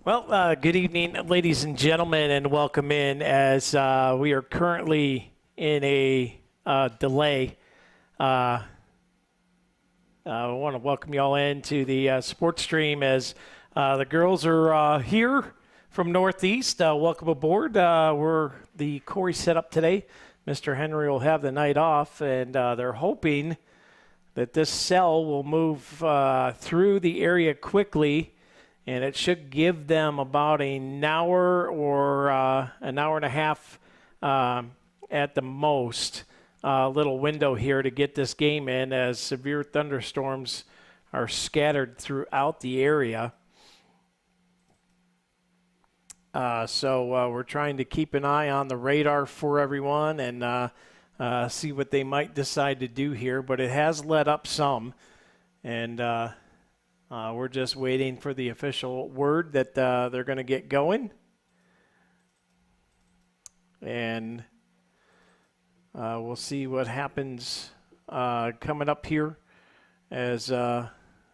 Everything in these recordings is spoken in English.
Well, good evening, ladies and gentlemen, and welcome in as we are currently in a delay. I want to welcome you all into the sports stream as the girls are here from Northeast. Welcome aboard. We're the Corry setup today. Mr. Henry will have the night off, and they're hoping that this cell will move through the area quickly. And it should give them about an hour or an hour and a half at the most, little window here to get this game in as severe thunderstorms are scattered throughout the area. So we're trying to keep an eye on the radar for everyone and see what they might decide to do here. But it has let up some, and we're just waiting for the official word that they're going to get going. And we'll see what happens coming up here as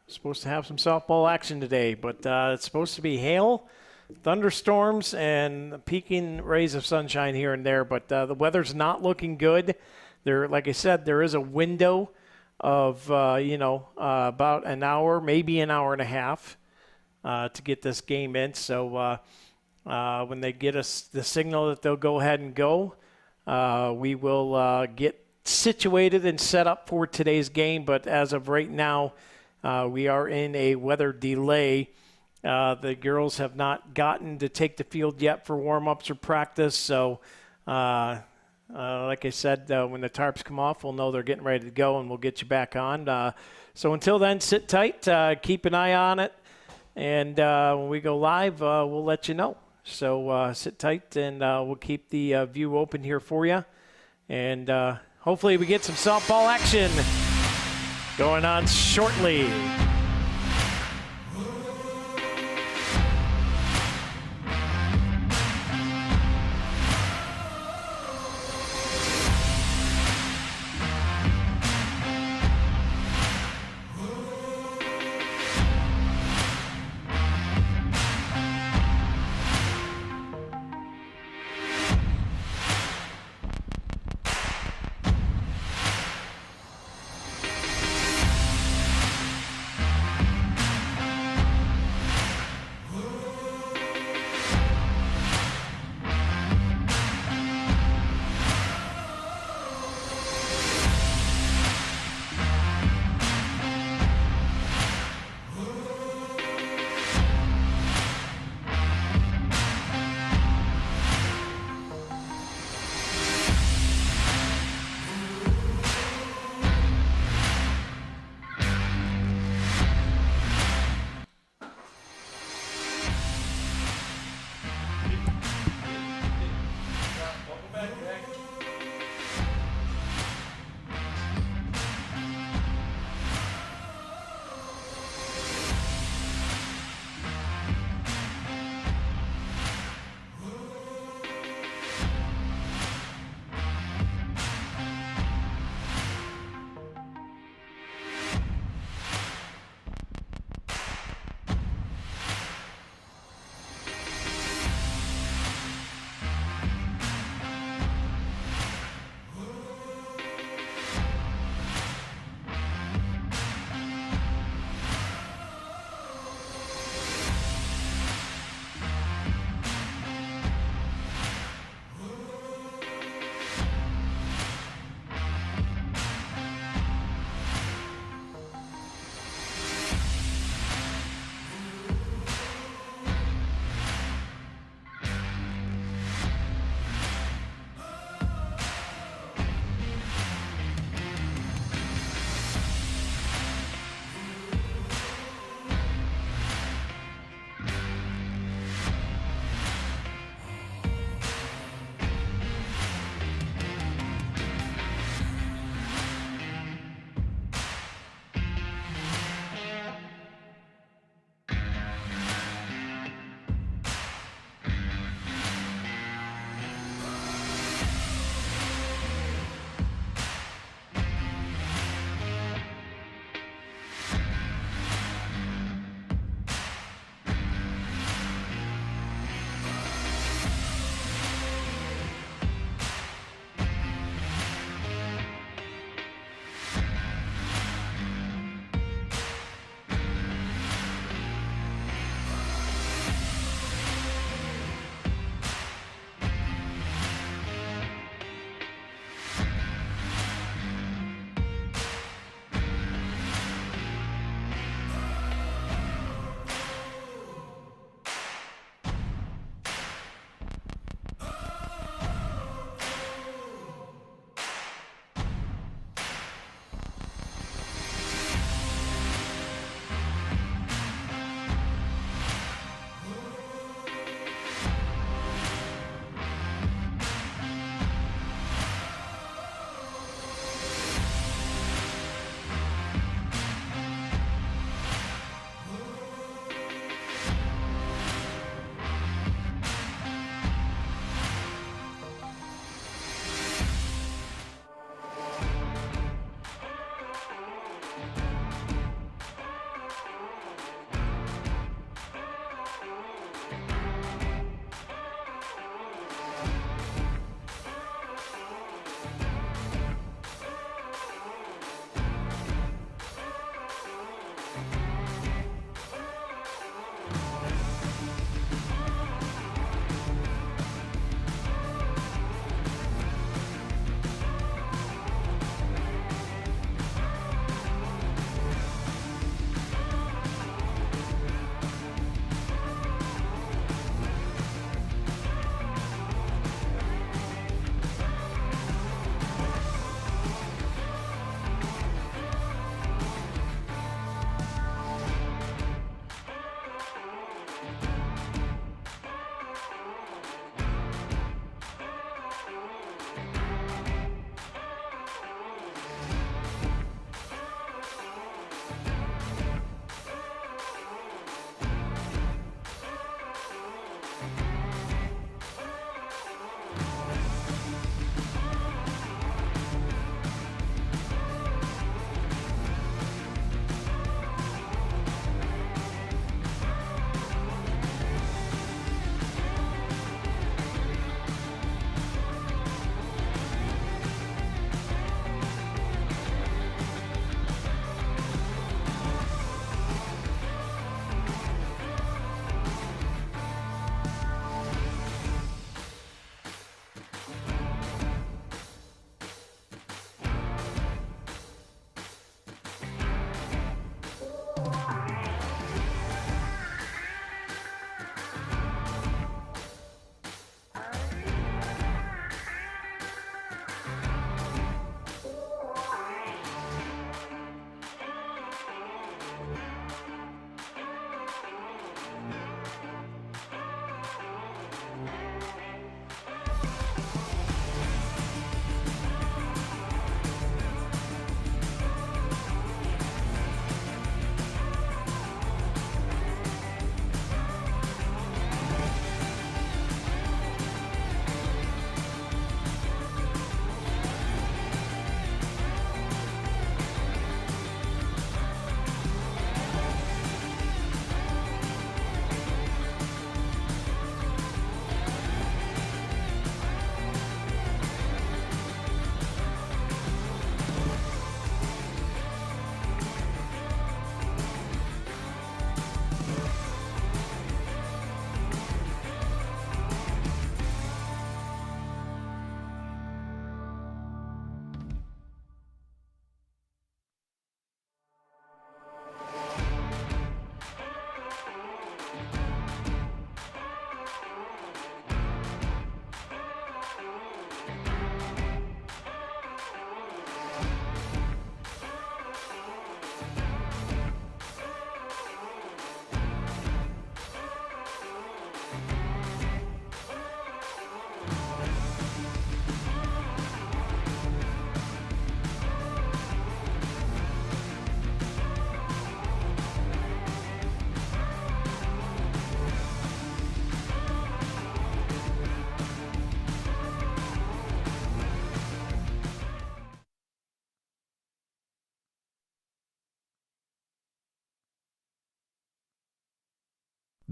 supposed to have some softball action today. But it's supposed to be hail, thunderstorms, and peaking rays of sunshine here and there. But the weather's not looking good. Like I said, there is a window of, about an hour, maybe an hour and a half to get this game in. So when they get us the signal that they'll go ahead and go, we will get situated and set up for today's game. But as of right now, we are in a weather delay. The girls have not gotten to take the field yet for warm-ups or practice. So like I said, when the tarps come off, we'll know they're getting ready to go, and we'll get you back on. So until then, sit tight, keep an eye on it, and when we go live, we'll let you know. So sit tight, and we'll keep the view open here for you, and hopefully we get some softball action going on shortly.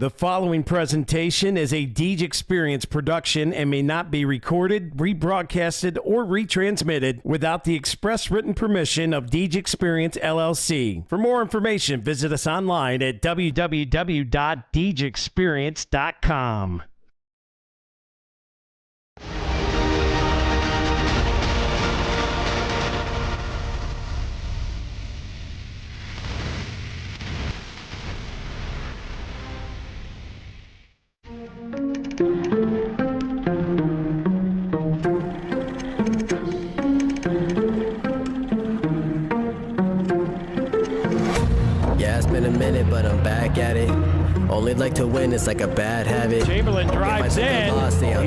The following presentation is a Deej Experience production and may not be recorded, rebroadcasted, or retransmitted without the express written permission of Deej Experience LLC. For more information, visit us online at www.deejexperience.com. Yeah, it's been a minute, but I'm back at it. Only like to win, it's like a bad habit. Chamberlain drives in. He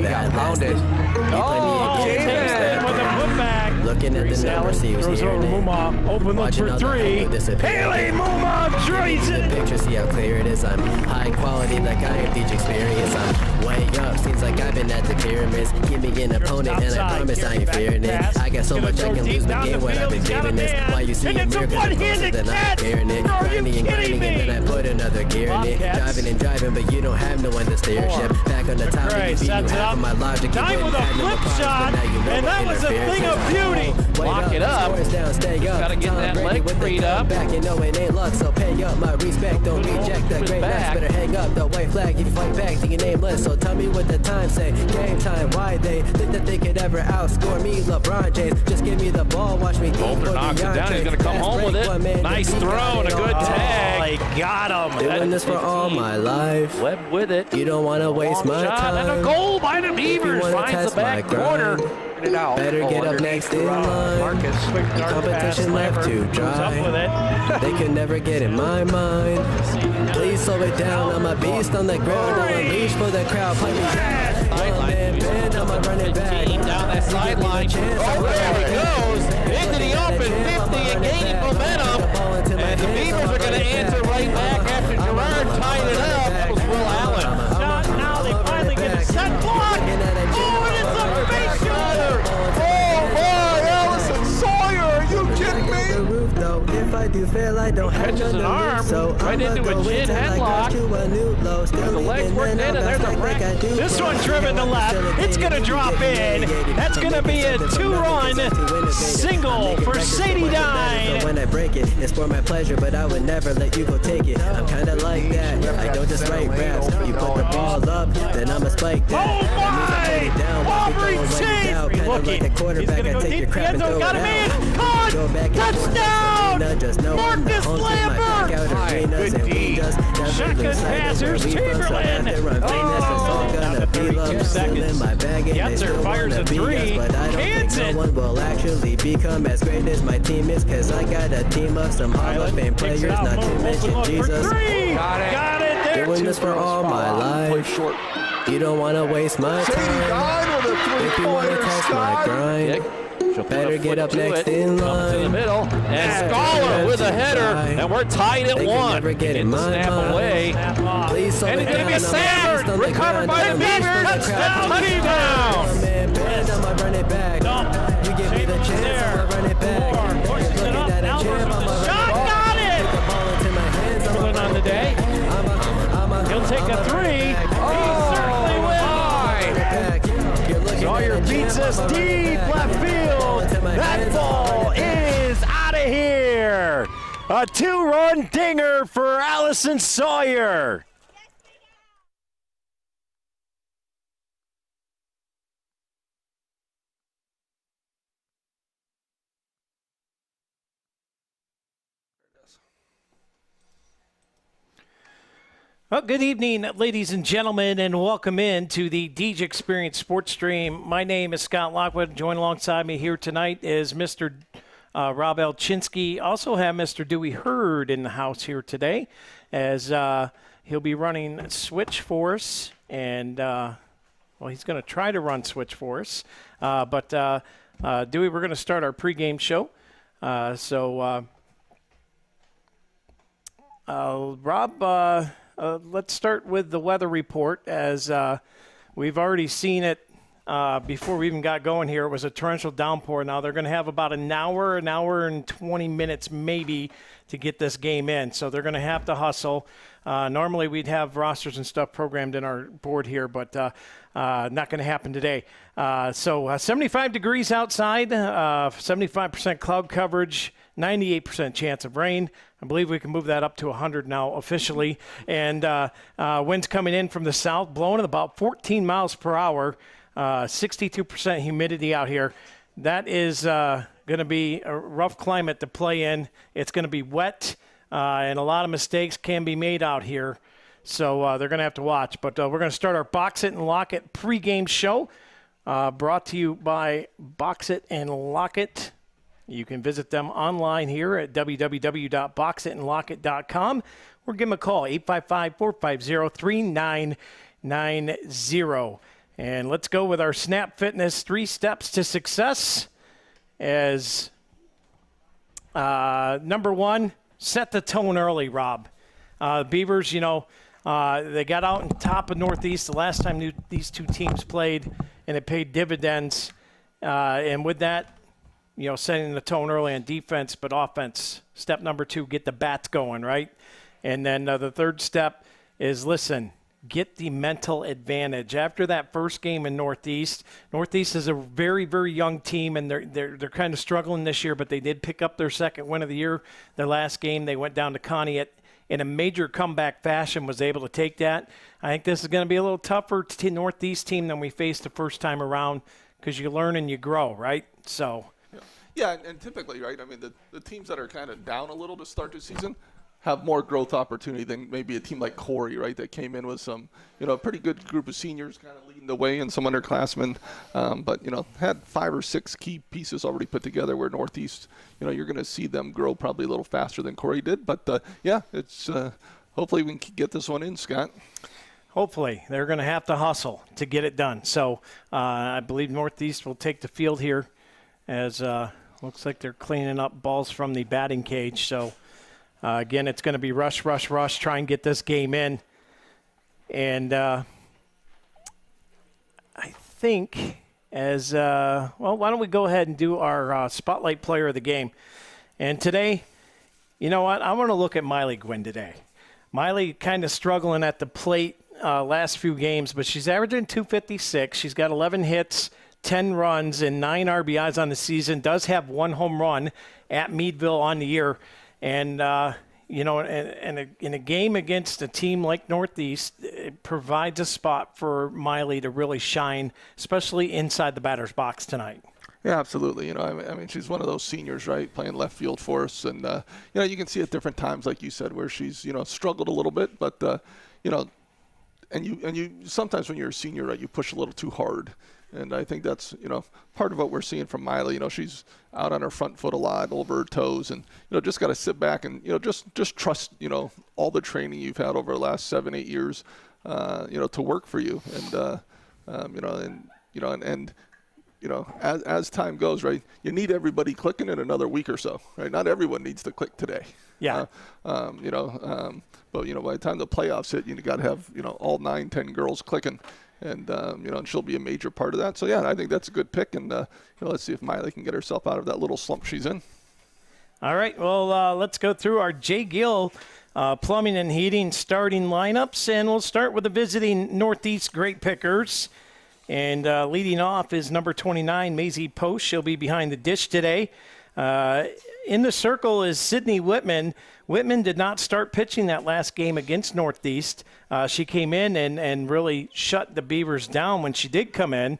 got pounded. Chamberlain with a putback. Looking at the numbers, he was throws over hearing it. Muma, open look for three. Haley Muma drains it. Picture, see how clear it is. I'm high quality, like I am Deej Experience. I'm way up, seems like I've been at the pyramids. Give me an opponent, and I promise I ain't fearing it. I got so much I can lose the game when I've been giving this. Why you see a miracle, then I'm fearing it. Grinding and grinding, and then I put another gear in it. Driving and driving, but you don't have no one to steer ship. Back on the top, you see you have my logic. Time with a flip shot, and that was a thing of beauty. Lock it up. Gotta get that leg freed up. Back, you know it ain't luck, so pay up my respect. Don't reject the great match. Better hang up the white flag if you fight back to your nameless. So tell me what the time say. Game time, why they think that they could ever outscore me? LeBron James, just give me the ball, watch me. Bolter knocks it down. He's gonna come home with it. Nice throw and a good tag. He got him. Doing this for all my life. Webb with it. You don't want to waste my Shot time. and a goal by the Beavers. Finds the back corner. Better get up next in line. Competition left to dry. They could never get in my mind. Please slow it down. I'm a beast on the ground. I'm a leash for the crowd. Play me down. Man, I'ma run it back. Down that sideline. Oh, there he goes. Into the open 50 and gaining momentum. And the Beavers are going to answer right back after Gerard tied it up. That was Will Allen. Now they finally get a set block. Oh, and it's a face shoulder. Oh my, Allison Sawyer, are you kidding me? If I do fail, I don't have Catches an arm right into a chin headlock. The legs worked in, and there's a wreck. This one driven to left. It's going to drop in. That's going to be a two-run single for Sadie Dine. When I break it, it's for my pleasure, but I would never let you go take it. I'm kind of like that. I don't just write raps. You put the ball up, then I'ma spike that. Oh my! Aubrey Chase! Looking. He's going to go deep. The end zone. Got a man. Caught! Touchdown! Marcus Lambert! Good D. Shotgun passers. Chamberlain. Oh, down to 32 seconds. Yetzer fires a three. Kansas. No one will actually become as great as my team is, cause I got a team of some Hall of Fame players, not to mention Jesus. Got it there. Doing this for all my life. You don't want to waste my time. If you want to test my grind, better get up next in line. To the middle, and Scholar with a header, and we're tied at one. Get the snap away. Please, and it's going to be Sandberg, recovered by the Beavers. Touchdown! I'ma run it back. You give me the chance, I'ma run it back. Pushes it up. Shot, got it! Chamberlain on the day. He'll take a three. He certainly will. Sawyer beats us deep left field. That ball is out of here. A two-run dinger for Allison Sawyer. Well, good evening, ladies and gentlemen, and welcome in to the Deej Experience Sports Stream. My name is Scott Lockwood. Joined alongside me here tonight is Mr. Rob Elchinsky. Also have Mr. Dewey Hurd in the house here today, as he'll be running switch for us, and well, he's going to try to run switch for us. But Dewey, we're going to start our pregame show. Rob. Let's start with the weather report, as we've already seen it before we even got going here. It was a torrential downpour. Now they're going to have about an hour and 20 minutes maybe to get this game in. So they're going to have to hustle. Normally we'd have rosters and stuff programmed in our board here, but not going to happen today. So 75 degrees outside, 75% cloud coverage, 98% chance of rain. I believe we can move that up to 100 now officially. And winds coming in from the south, blowing at about 14 miles per hour, 62% humidity out here. That is going to be a rough climate to play in. It's going to be wet, and a lot of mistakes can be made out here. So they're going to have to watch. But we're going to start our Box It and Lock It pregame show, brought to you by Box It and Lock It. You can visit them online here at www.boxitandlockit.com or give them a call, 855-450-3990. And let's go with our Snap Fitness 3 steps to success. As number one, set the tone early, Rob. Beavers, they got out on top of Northeast the last time these two teams played, and it paid dividends. And with that, setting the tone early on defense, but offense, step number 2, get the bats going, right? And then the third step is, listen, get the mental advantage. After that first game in Northeast is a very, very young team, and they're kind of struggling this year, but they did pick up their second win of the year. Their last game, they went down to Connie in a major comeback fashion, was able to take that. I think this is going to be a little tougher to Northeast team than we faced the first time around, because you learn and you grow, right? So. Yeah, and typically, right, I mean, the teams that are kind of down a little to start the season have more growth opportunity than maybe a team like Corry, right, that came in with some, a pretty good group of seniors kind of leading the way and some underclassmen, but, had 5 or 6 key pieces already put together, where Northeast, you're going to see them grow probably a little faster than Corry did. But, it's hopefully we can get this one in, Scott. Hopefully. They're going to have to hustle to get it done. So I believe Northeast will take the field here, as looks like they're cleaning up balls from the batting cage. So, again, it's going to be rush, try and get this game in. And I think why don't we go ahead and do our Spotlight Player of the Game. And today, you know what, I want to look at Miley Gwynn today. Miley kind of struggling at the plate last few games, but she's averaging 256. She's got 11 hits, 10 runs, and 9 RBIs on the season. Does have 1 home run at Meadville on the year. And, in a game against a team like Northeast, it provides a spot for Miley to really shine, especially inside the batter's box tonight. Yeah, absolutely. I mean, she's one of those seniors, right, playing left field for us. And, you can see at different times, like you said, where she's, struggled a little bit. But, and you sometimes when you're a senior, right, you push a little too hard. And I think that's, part of what we're seeing from Miley. She's out on her front foot a lot, over her toes, and, just got to sit back and, just trust, all the training you've had over the last 7-8 years, to work for you. And, as time goes, right, you need everybody clicking in another week or so, right? Not everyone needs to click today. Yeah. But, by the time the playoffs hit, you got to have, all 9-10 girls clicking. And, and she'll be a major part of that. So, yeah, I think that's a good pick. And, let's see if Miley can get herself out of that little slump she's in. All right. Well, let's go through our J. Gill Plumbing and Heating starting lineups. And we'll start with the visiting Northeast Grape Pickers. And leading off is number 29, Maisie Post. She'll be behind the dish today. In the circle is Sydney Whitman. Whitman did not start pitching that last game against Northeast. She came in and really shut the Beavers down when she did come in.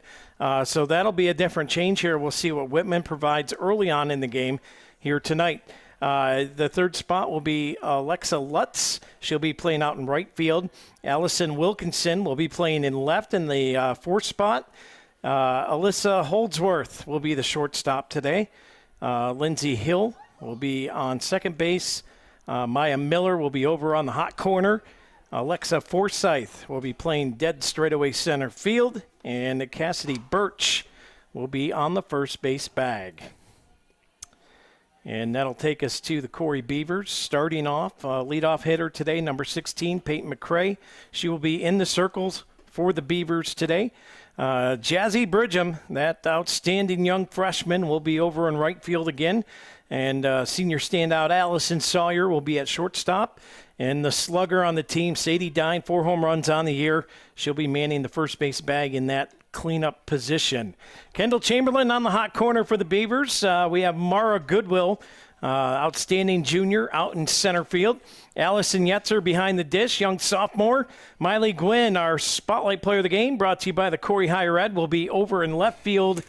So that'll be a different change here. We'll see what Whitman provides early on in the game here tonight. The third spot will be Alexa Lutz. She'll be playing out in right field. Allison Wilkinson will be playing in left in the fourth spot. Alyssa Holdsworth will be the shortstop today. Lindsay Hill will be on second base. Maya Miller will be over on the hot corner. Alexa Forsyth will be playing dead straightaway center field. And Cassidy Birch will be on the first base bag. And that'll take us to the Corry Beavers. Starting off, leadoff hitter today, number 16, Peyton McCrae. She will be in the circles for the Beavers today. Jazzy Bridgham, that outstanding young freshman, will be over in right field again. And senior standout Allison Sawyer will be at shortstop. And the slugger on the team, Sadie Dine, 4 home runs on the year. She'll be manning the first base bag in that cleanup position. Kendall Chamberlain on the hot corner for the Beavers. We have Mara Goodwill, outstanding junior, out in center field. Allison Yetzer behind the dish, young sophomore. Miley Gwynn, our spotlight player of the game, brought to you by the Corry Higher Ed, will be over in left field.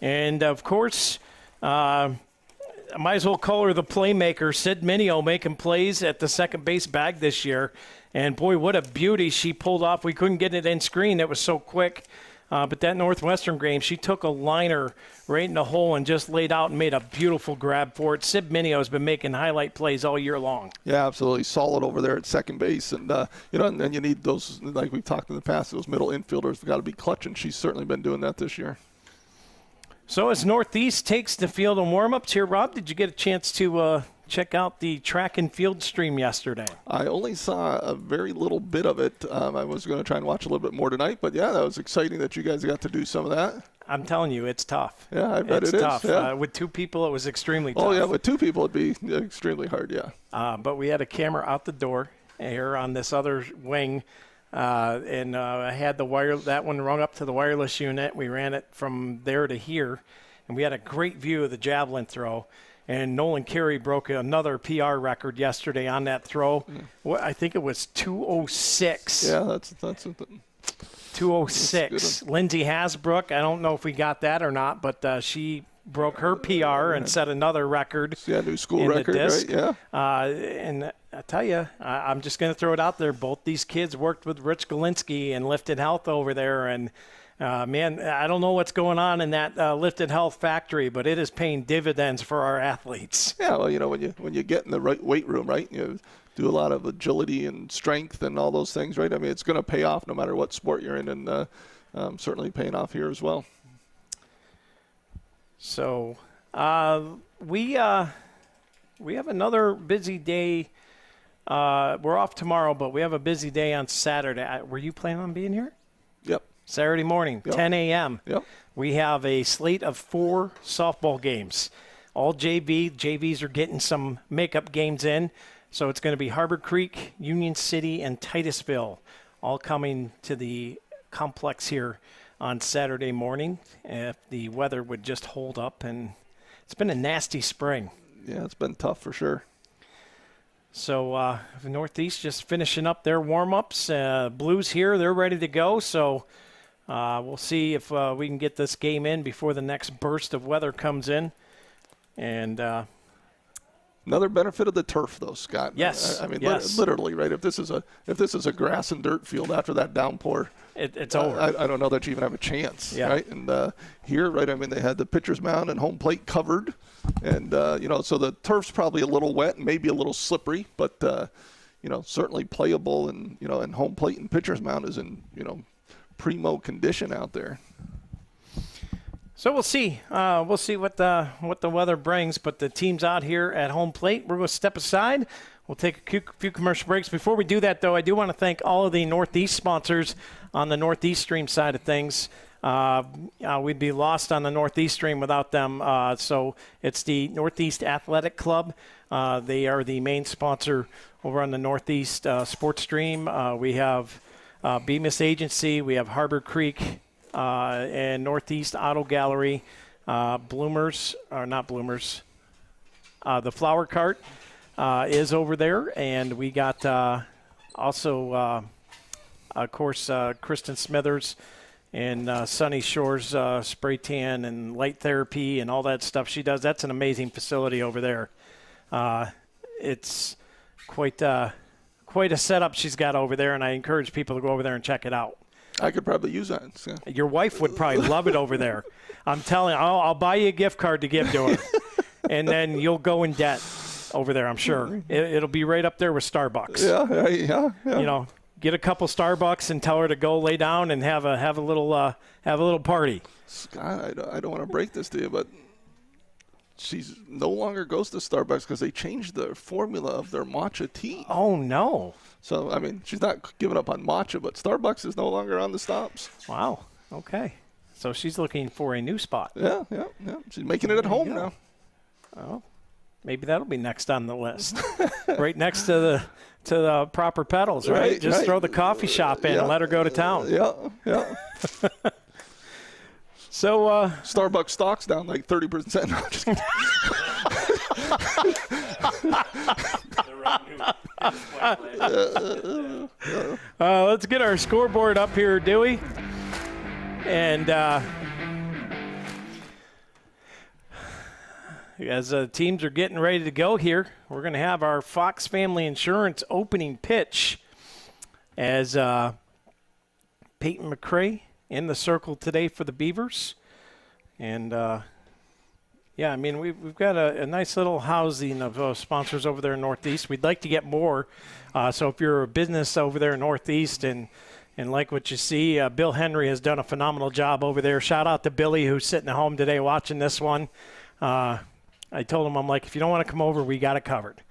And, of course, I might as well call her the playmaker. Sid Minio making plays at the second base bag this year. And, boy, what a beauty she pulled off. We couldn't get it in screen. It was so quick. But that Northwestern game, she took a liner right in the hole and just laid out and made a beautiful grab for it. Sid Minio has been making highlight plays all year long. Yeah, absolutely. Solid over there at second base. And, and then you need those, like we've talked in the past, those middle infielders have got to be clutch, and she's certainly been doing that this year. So as Northeast takes the field in warm-ups here, Rob, did you get a chance to check out the track and field stream yesterday? I only saw a very little bit of it. I was going to try and watch a little bit more tonight, but yeah, that was exciting that you guys got to do some of that. I'm telling you, it's tough. Yeah, I bet it's it tough. is. Yeah. With 2 people, it was extremely tough. Oh, yeah, with 2 people, it'd be extremely hard, yeah. But we had a camera out the door here on this other wing, and I had that one rung up to the wireless unit. We ran it from there to here, and we had a great view of the javelin throw. And Nolan Carey broke another PR record yesterday on that throw. I think it was 2:06. Yeah, that's 2:06. Lindsay Hasbrook, I don't know if we got that or not, but she broke her PR and set another record. Yeah, new school record, right? Yeah. And I tell you, I'm just going to throw it out there. Both these kids worked with Rich Galinsky and Lifted Health over there, and man, I don't know what's going on in that Lifted Health factory, but it is paying dividends for our athletes. Yeah, well, when you get in the right weight room, right, you do a lot of agility and strength and all those things, right? I mean, it's going to pay off no matter what sport you're in, and certainly paying off here as well. So we have another busy day. We're off tomorrow, but we have a busy day on Saturday. Were you planning on being here? Yep. Saturday morning, Yep. 10 a.m. Yep. We have a slate of 4 softball games. All JVs are getting some makeup games in. So it's going to be Harbor Creek, Union City, and Titusville all coming to the complex here on Saturday morning. If the weather would just hold up. And it's been a nasty spring. Yeah, it's been tough for sure. So the Northeast just finishing up their warm-ups. Blues here, they're ready to go. So we'll see if we can get this game in before the next burst of weather comes in. And another benefit of the turf, though, Scott. Yes. I mean, yes. literally, right? If this is a grass and dirt field after that downpour, it's over. I don't know that you even have a chance, yeah. right? And here, right? I mean, they had the pitcher's mound and home plate covered, and so the turf's probably a little wet and maybe a little slippery, but certainly playable, and and home plate and pitcher's mound is in primo condition out there. So we'll see. We'll see what the weather brings. But the team's out here at home plate. We're going to step aside. We'll take a few commercial breaks. Before we do that, though, I do want to thank all of the Northeast sponsors on the Northeast Stream side of things. We'd be lost on the Northeast Stream without them. So it's the Northeast Athletic Club. They are the main sponsor over on the Northeast Sports Stream. We have Bemis Agency. We have Harbor Creek. And Northeast Auto Gallery, Bloomers, or not Bloomers, the Flower Cart is over there. And we got also, of course, Kristen Smithers and Sunny Shores Spray Tan and Light Therapy and all that stuff she does. That's an amazing facility over there. It's quite a setup she's got over there, and I encourage people to go over there and check it out. I could probably use that. So. Your wife would probably love it over there. I'm telling you, I'll buy you a gift card to give to her. And then you'll go in debt over there, I'm sure. It'll be right up there with Starbucks. Yeah. Get a couple Starbucks and tell her to go lay down and have a little party. Scott, I don't want to break this to you, but she's no longer goes to Starbucks because they changed the formula of their matcha tea. Oh, no. So, I mean, she's not giving up on matcha, but Starbucks is no longer on the stops. Wow. Okay. So she's looking for a new spot. Yeah. She's making it at home now. Oh, maybe that'll be next on the list. Right next to the proper pedals, right? Just throw the coffee shop in and let her go to town. Yeah. So Starbucks stock's down like 30%. No, just kidding. let's get our scoreboard up here, Dewey. And as teams are getting ready to go here, we're going to have our Fox Family Insurance opening pitch as Peyton McCray in the circle today for the Beavers. And, I mean, we've got a nice little housing of sponsors over there in Northeast. We'd like to get more. So if you're a business over there in Northeast and like what you see, Bill Henry has done a phenomenal job over there. Shout out to Billy, who's sitting at home today watching this one. I told him, I'm like, if you don't want to come over, we got it covered.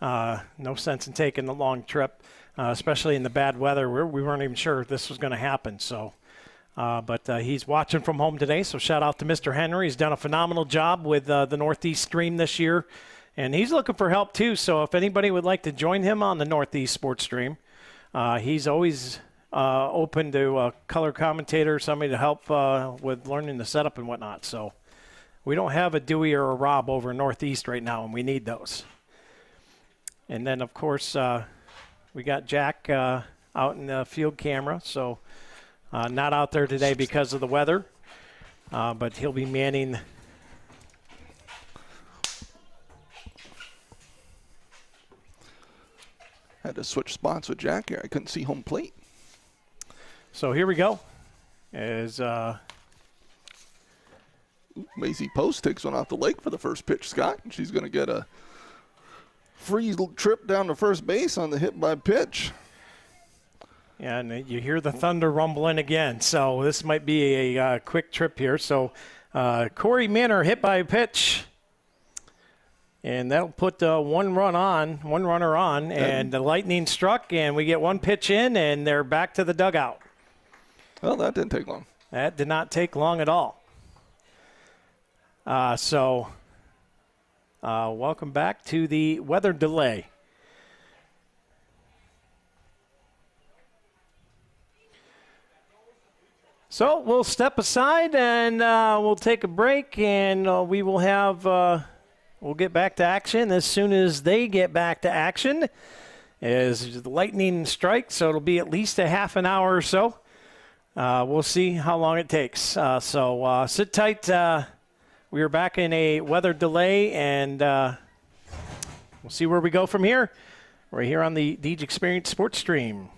No sense in taking the long trip, especially in the bad weather. We weren't even sure if this was going to happen. So, but he's watching from home today. So shout out to Mr. Henry. He's done a phenomenal job with the Northeast Stream this year. And he's looking for help too. So if anybody would like to join him on the Northeast Sports Stream, he's always open to a color commentator, somebody to help with learning the setup and whatnot. So we don't have a Dewey or a Rob over in Northeast right now, and we need those. And then, of course, we got Jack out in the field camera, so not out there today because of the weather, but he'll be manning. Had to switch spots with Jack here. I couldn't see home plate. So here we go. As Maisie Post takes one off the lake for the first pitch, Scott. She's going to get a free trip down to first base on the hit by pitch. Yeah, and you hear the thunder rumbling again. So this might be a quick trip here. So Corry Manor hit by pitch. And that'll put one runner on. And the lightning struck, and we get one pitch in, and they're back to the dugout. Well, that didn't take long. That did not take long at all. So welcome back to the weather delay. So we'll step aside and we'll take a break, and we will have we'll get back to action as soon as they get back to action. As the lightning strikes, so it'll be at least a half an hour or so. We'll see how long it takes. So sit tight. We are back in a weather delay, and we'll see where we go from here. We're here on the Deej Experience Sports Stream.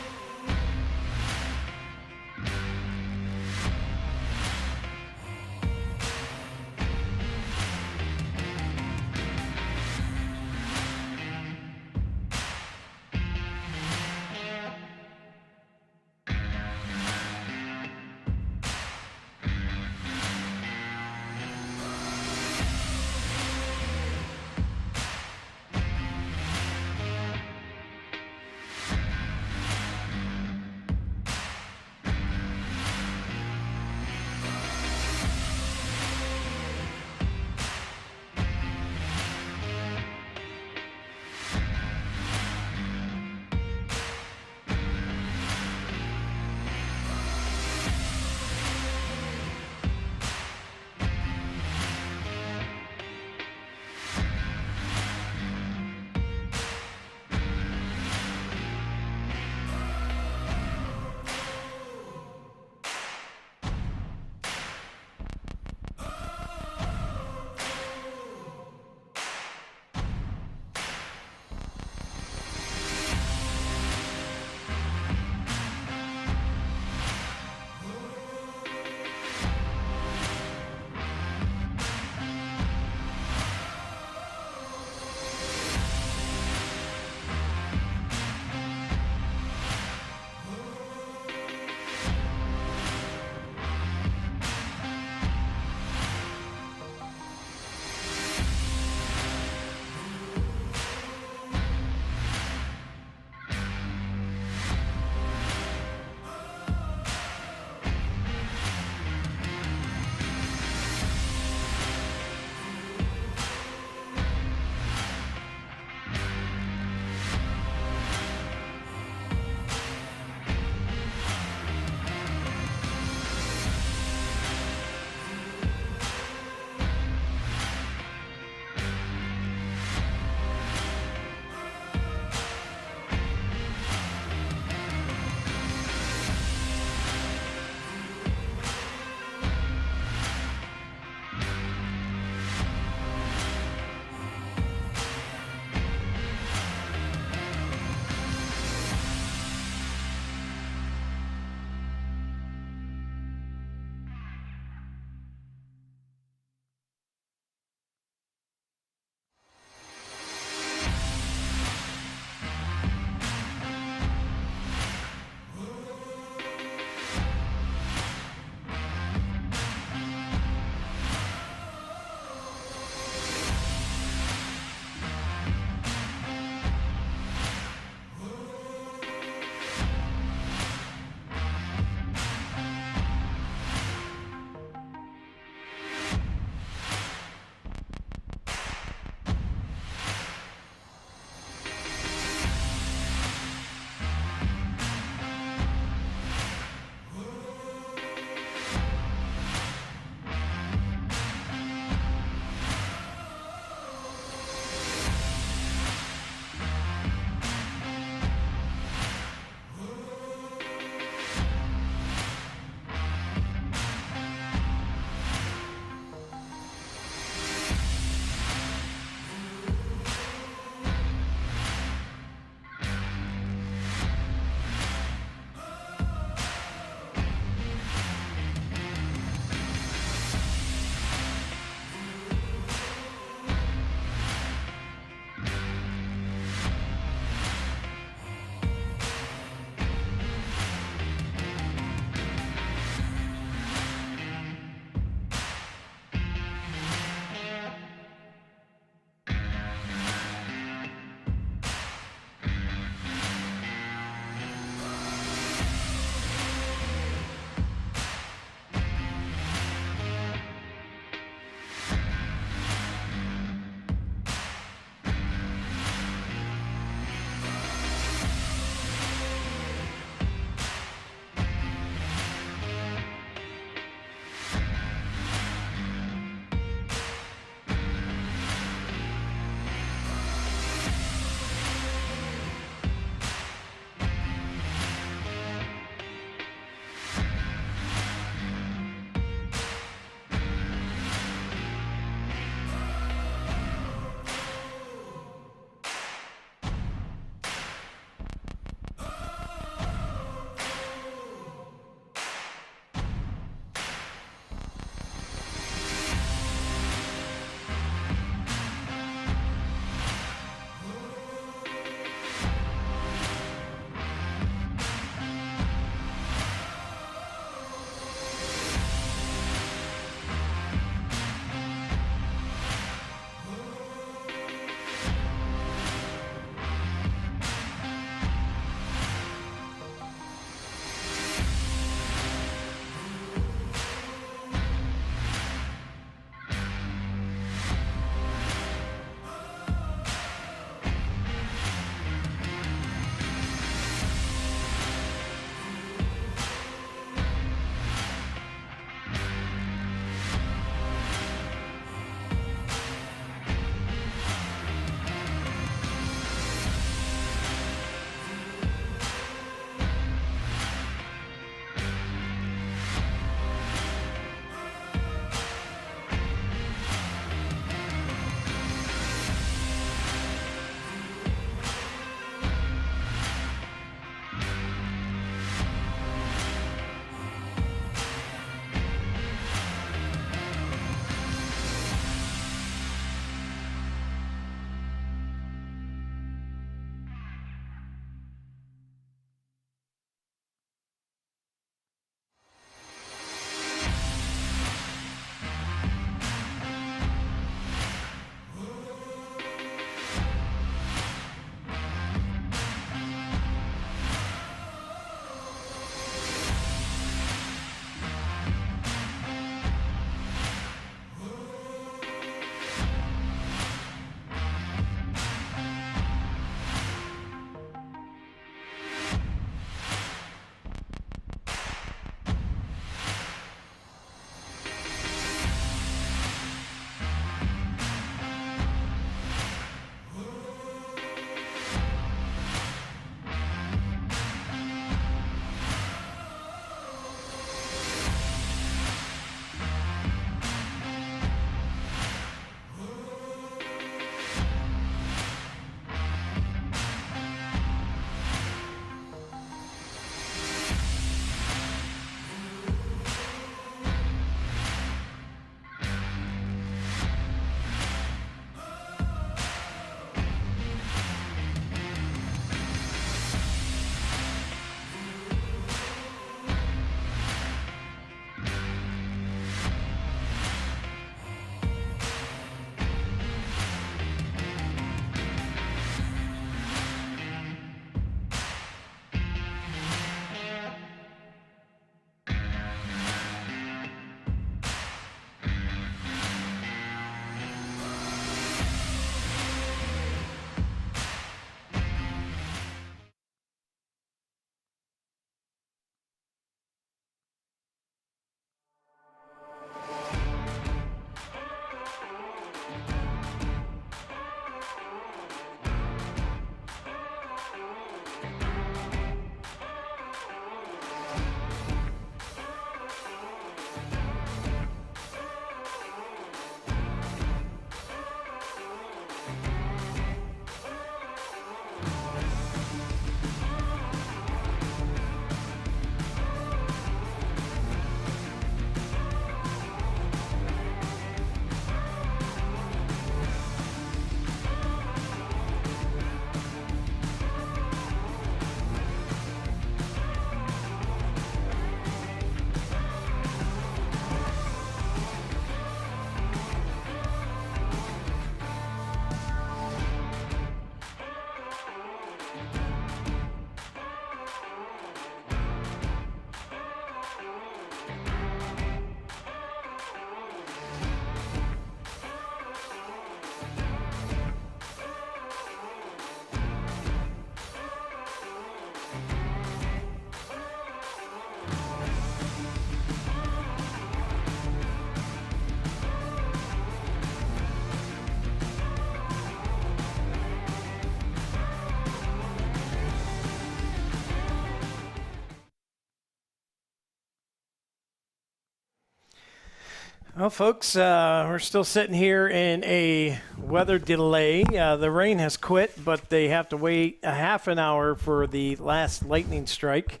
Well, folks, we're still sitting here in a weather delay. The rain has quit, but they have to wait a half an hour for the last lightning strike.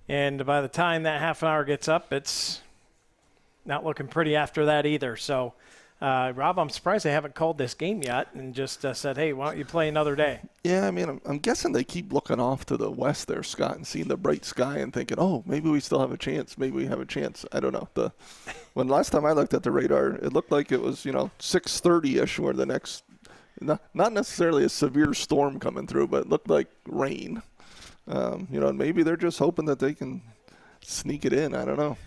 And by the time that half an hour gets up, it's not looking pretty after that either. So, Rob, I'm surprised they haven't called this game yet and just said, hey, why don't you play another day? Yeah, I mean, I'm guessing they keep looking off to the west there, Scott, and seeing the bright sky and thinking, oh, maybe we still have a chance. Maybe we have a chance. I don't know. When last time I looked at the radar, it looked like it was, 6:30-ish where the next, not necessarily a severe storm coming through, but it looked like rain. And maybe they're just hoping that they can sneak it in. I don't know.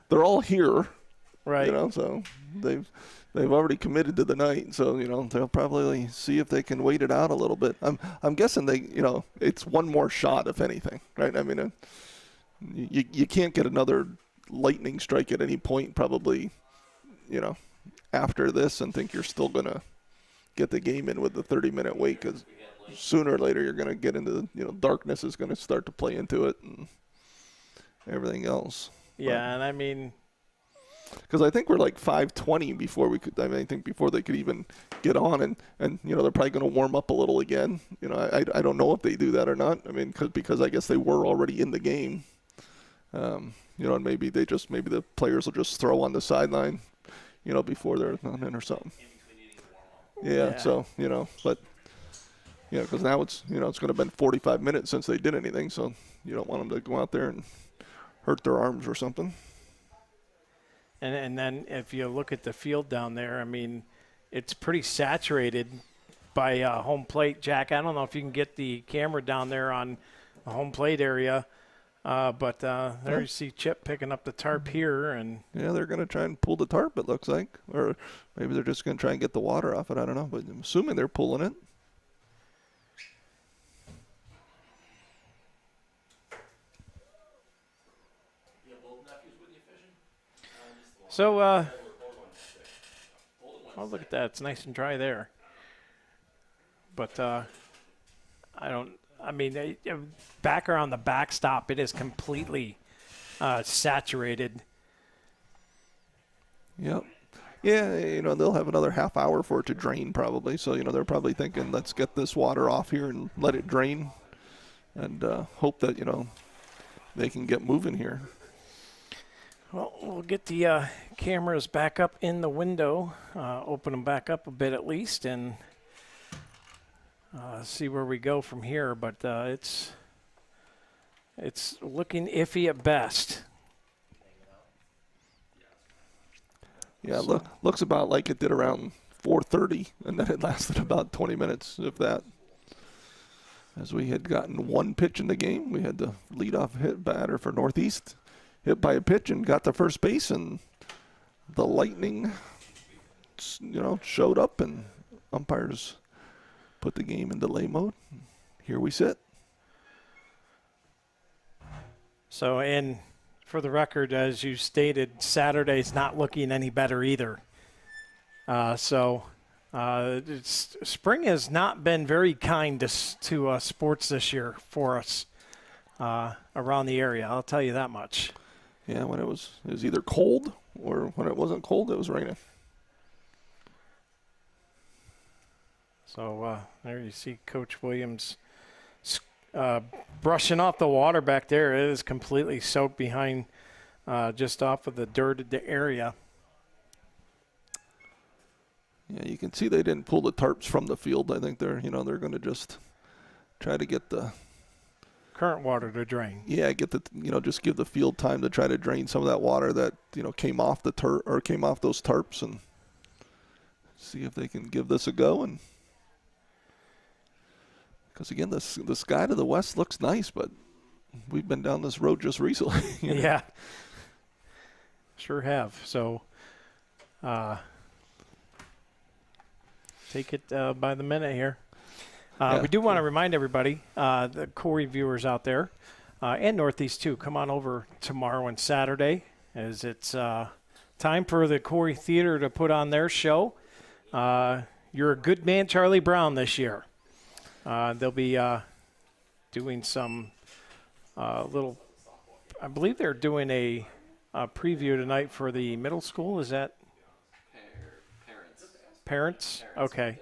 They're all here. Right. So they've already committed to the night. So, they'll probably see if they can wait it out a little bit. I'm guessing it's one more shot, if anything, right? I mean, you can't get another lightning strike at any point probably, after this and think you're still going to get the game in with the 30-minute wait, because sooner or later you're going to get into, darkness is going to start to play into it and everything else. Yeah, and I mean, because I think we're like 5:20 before we could. I mean, I think before they could even get on, and they're probably going to warm up a little again. I don't know if they do that or not. I mean, because I guess they were already in the game. And maybe the players will just throw on the sideline, before they're on in or something. Yeah. So but because now it's it's going to have been 45 minutes since they did anything, so you don't want them to go out there and hurt their arms or something. And then if you look at the field down there, I mean, it's pretty saturated by home plate. Jack, I don't know if you can get the camera down there on the home plate area, but there you see Chip picking up the tarp here. And yeah, they're going to try and pull the tarp, it looks like. Or maybe they're just going to try and get the water off it. I don't know, but I'm assuming they're pulling it. So, oh, look at that. It's nice and dry there. But back around the backstop, it is completely saturated. Yep. Yeah, they'll have another half hour for it to drain probably. So, they're probably thinking, let's get this water off here and let it drain and hope that, they can get moving here. Well, we'll get the cameras back up in the window, open them back up a bit at least, and see where we go from here. But it's looking iffy at best. Yeah, looks about like it did around 4:30, and then it lasted about 20 minutes, if that. As we had gotten one pitch in the game, we had the leadoff hit batter for Northeast. Hit by a pitch and got to first base, and the Lightning, showed up, and umpires put the game in delay mode. Here we sit. So, and for the record, as you stated, Saturday's not looking any better either. Spring has not been very kind to sports this year for us around the area. I'll tell you that much. Yeah, when it was either cold, or when it wasn't cold, it was raining. So there you see Coach Williams brushing off the water back there. It is completely soaked behind, just off of the dirted area. Yeah, you can see they didn't pull the tarps from the field. I think they're going to just try to get the current water to drain. Yeah, just give the field time to try to drain some of that water that came off came off those tarps, and see if they can give this a go. And because again, the sky to the west looks nice, but we've been down this road just recently. Yeah, sure have. So take it by the minute here. We do want to remind everybody, the Corry viewers out there, and Northeast too, come on over tomorrow and Saturday, as it's time for the Corry Theater to put on their show. You're a Good Man, Charlie Brown this year. They'll be doing some I believe they're doing a preview tonight for the middle school. Is that parents? Okay.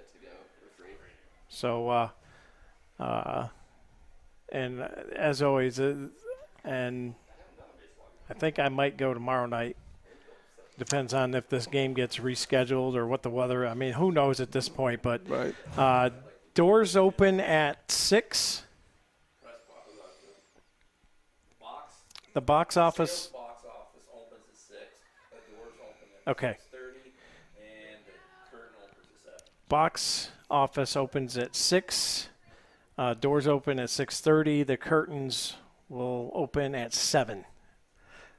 So, and as always, and I think I might go tomorrow night. Depends on if this game gets rescheduled or what the weather. I mean, who knows at this point? But Right. doors open at 6. The box office. Box office opens at 6. The doors open at Okay. 6:30, and the curtain opens at 7. Box office opens at 6. Doors open at 6:30. The curtains will open at 7.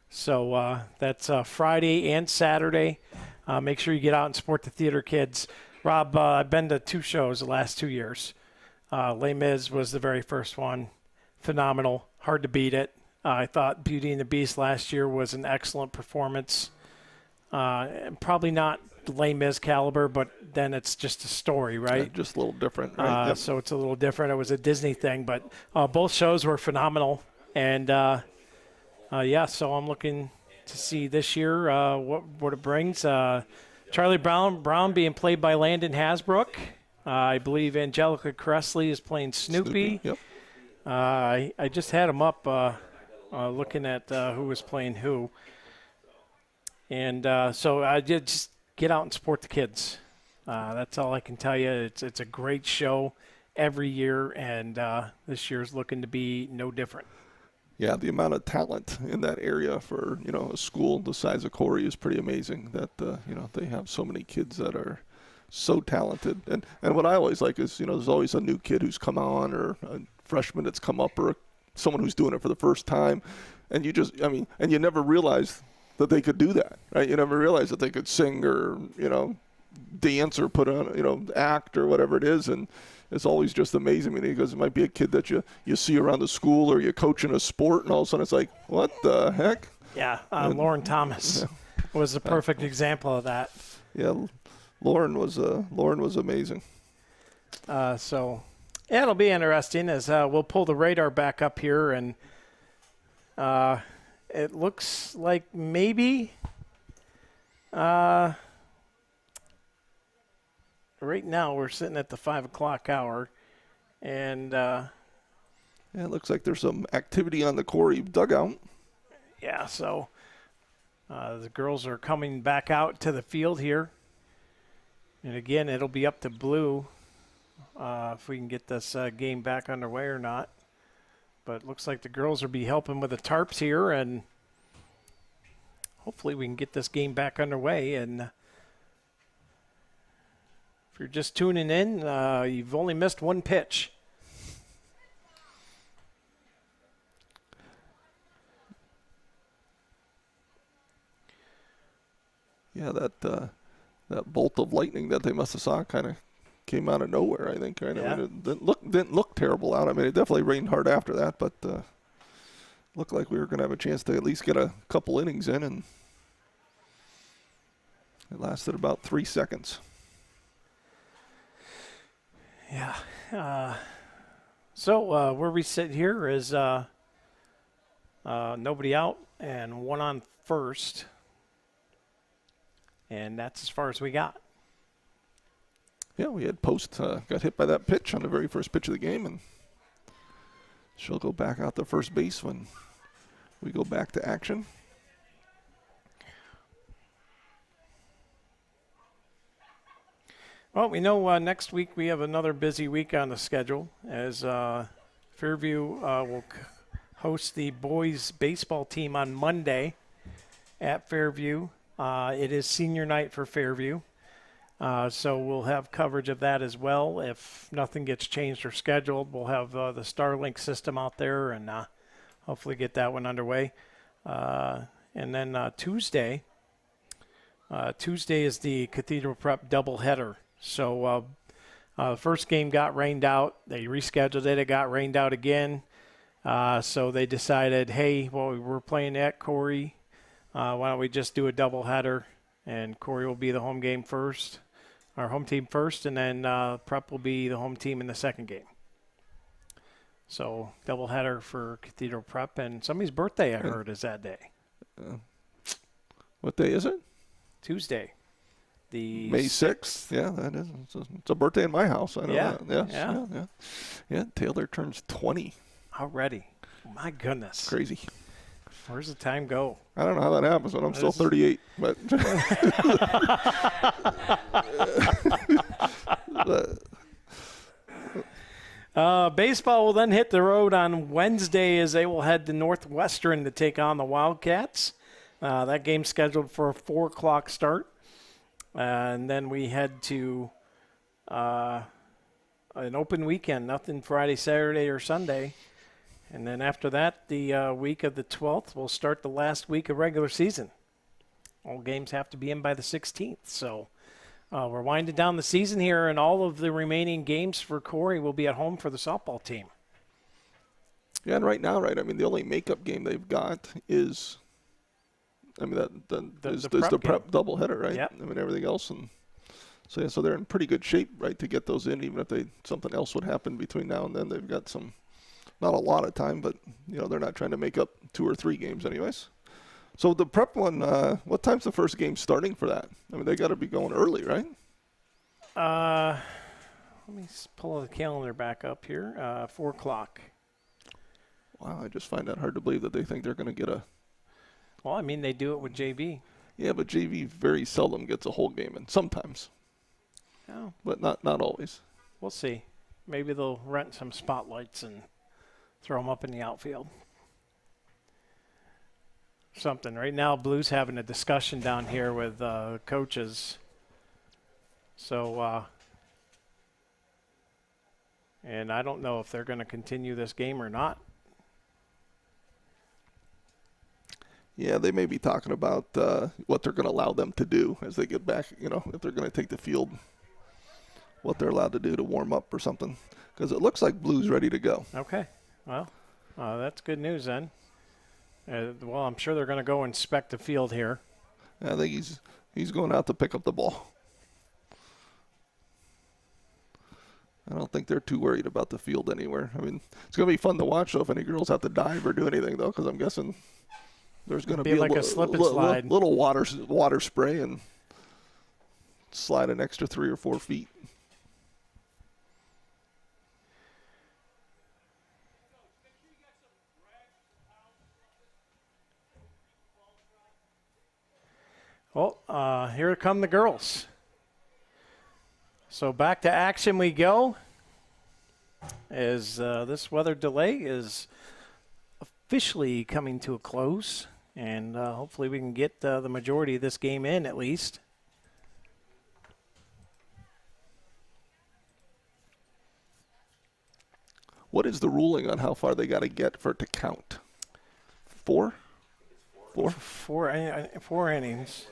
So that's Friday and Saturday. Make sure you get out and support the theater kids. Rob, I've been to 2 shows the last 2 years. Les Mis was the very first one. Phenomenal. Hard to beat it. I thought Beauty and the Beast last year was an excellent performance. Probably not Les Mis caliber, but then it's just a story, right? Yeah, just a little different. Right? Yep. So it's a little different. It was a Disney thing, but both shows were phenomenal. And, so I'm looking to see this year what it brings. Charlie Brown being played by Landon Hasbrook. I believe Angelica Cressley is playing Snoopy. Yep. I just had him up looking at who was playing who. And so I did just get out and support the kids. That's all I can tell you. It's a great show every year, and this year's looking to be no different. Yeah, the amount of talent in that area for, a school the size of Corry is pretty amazing that, they have so many kids that are so talented. And what I always like is, there's always a new kid who's come on or a freshman that's come up or someone who's doing it for the first time. And and you never realize that they could do that, right? You never realize that they could sing or, dance or put on, act or whatever it is. And it's always just amazing to me because it might be a kid that you see around the school or you coach in a sport and all of a sudden it's like, what the heck? Yeah, Lauren Thomas was a perfect example of that. Yeah, Lauren was amazing. So it'll be interesting as we'll pull the radar back up here, and it looks like maybe right now we're sitting at the 5 o'clock hour, and yeah, it looks like there's some activity on the Corry dugout. Yeah, so the girls are coming back out to the field here. And again, it'll be up to Blue if we can get this game back underway or not. But it looks like the girls will be helping with the tarps here, and hopefully we can get this game back underway. And if you're just tuning in, you've only missed one pitch. Yeah, that bolt of lightning that they must have saw kind of came out of nowhere, I think. Right? Yeah. I mean, it didn't look terrible out. I mean, it definitely rained hard after that, but looked like we were going to have a chance to at least get a couple innings in, and it lasted about 3 seconds. Yeah. So where we sit here is nobody out and one on first. And that's as far as we got. Yeah, we had Post got hit by that pitch on the very first pitch of the game, and she'll go back out to first base when we go back to action. Well, we know next week we have another busy week on the schedule as Fairview will host the boys baseball team on Monday at Fairview. It is senior night for Fairview, so we'll have coverage of that as well. If nothing gets changed or scheduled, we'll have the Starlink system out there and hopefully get that one underway. And then Tuesday is the Cathedral Prep doubleheader. So the first game got rained out. They rescheduled it. It got rained out again. So they decided, hey, well, we're playing at Corry. Why don't we just do a doubleheader, and Corry will be the home team first, and then Prep will be the home team in the second game. So doubleheader for Cathedral Prep, and somebody's birthday I heard is that day. What day is it? Tuesday. The May 6th. Yeah, that is. It's a birthday in my house. I know Yeah, that. Yes, yeah. Yeah, Taylor turns 20. Already. My goodness. Crazy. Where's the time go? I don't know how that happens when I'm still 38. But, Baseball will then hit the road on Wednesday as they will head to Northwestern to take on the Wildcats. That game's scheduled for a 4 o'clock start. And then we head to an open weekend, nothing Friday, Saturday, or Sunday. And then after that, the week of the 12th, we'll start the last week of regular season. All games have to be in by the 16th. So we're winding down the season here, and all of the remaining games for Corry will be at home for the softball team. yeah, and right now, right, I mean, the only makeup game they've got is, I mean, the prep doubleheader, right? Yep. I mean, everything else. And so, yeah, so they're in pretty good shape, right, to get those in, even if something else would happen between now and then. They've got not a lot of time, but, they're not trying to make up 2 or 3 games anyways. So the prep one, what time's the first game starting for that? I mean, they got to be going early, right? Let me pull the calendar back up here. 4 o'clock. Wow, I just find that hard to believe that they think they're going to get a... Well, I mean, they do it with JV. Yeah, but JV very seldom gets a whole game in. Sometimes, Oh, but not always. we'll see. Maybe they'll rent some spotlights and throw them up in the outfield. Something. Right now, Blue's having a discussion down here with coaches. So, and I don't know if they're going to continue this game or not. Yeah, they may be talking about what they're going to allow them to do as they get back, if they're going to take the field, what they're allowed to do to warm up or something. Because it looks like Blue's ready to go. Okay. Well, that's good news then. Well, I'm sure they're going to go inspect the field here. I think he's going out to pick up the ball. I don't think they're too worried about the field anywhere. I mean, it's going to be fun to watch, though, if any girls have to dive or do anything, though, because I'm guessing there's going to be like a slip and slide. Little water spray and slide an extra 3 or 4 feet. Well, here come the girls. So back to action we go. As this weather delay is officially coming to a close. And hopefully we can get the majority of this game in at least. What is the ruling on how far they got to get for it to count? 4? 4? 4 innings.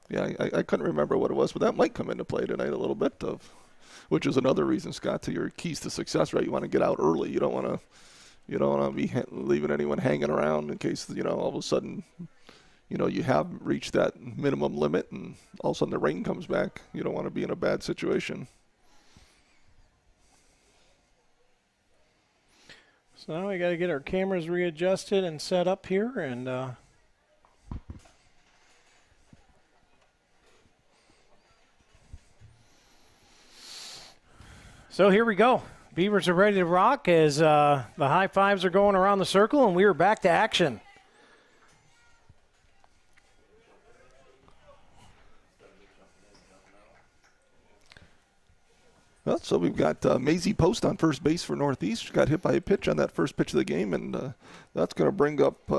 Yeah, I couldn't remember what it was, but that might come into play tonight a little bit, which is another reason, Scott, to your keys to success, right? You want to get out early. You don't want to be leaving anyone hanging around in case, all of a sudden, you have reached that minimum limit and all of a sudden the rain comes back. You don't want to be in a bad situation. So now we got to get our cameras readjusted and set up here, and so here we go. Beavers are ready to rock as the high fives are going around the circle, and we are back to action. Well, so we've got Maisie Post on first base for Northeast. She got hit by a pitch on that first pitch of the game, and that's going to bring up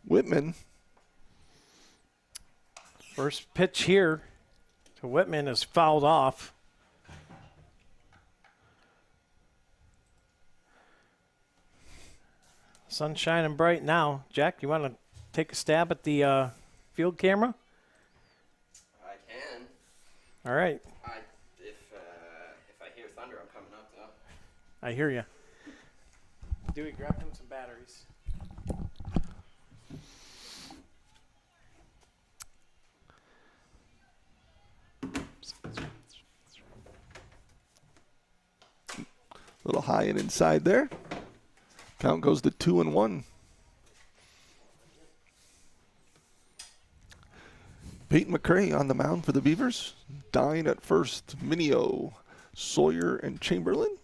Whitman. First pitch here to Whitman is fouled off. Sun's shining bright now. Jack, you want to take a stab at the field camera? I can. All right. If I hear thunder, I'm coming up though. I hear you. Dewey, grab him some batteries. A little high and inside there. Count goes to 2-1. Peyton McCray on the mound for the Beavers. Dine at first, Minio, Sawyer, and Chamberlain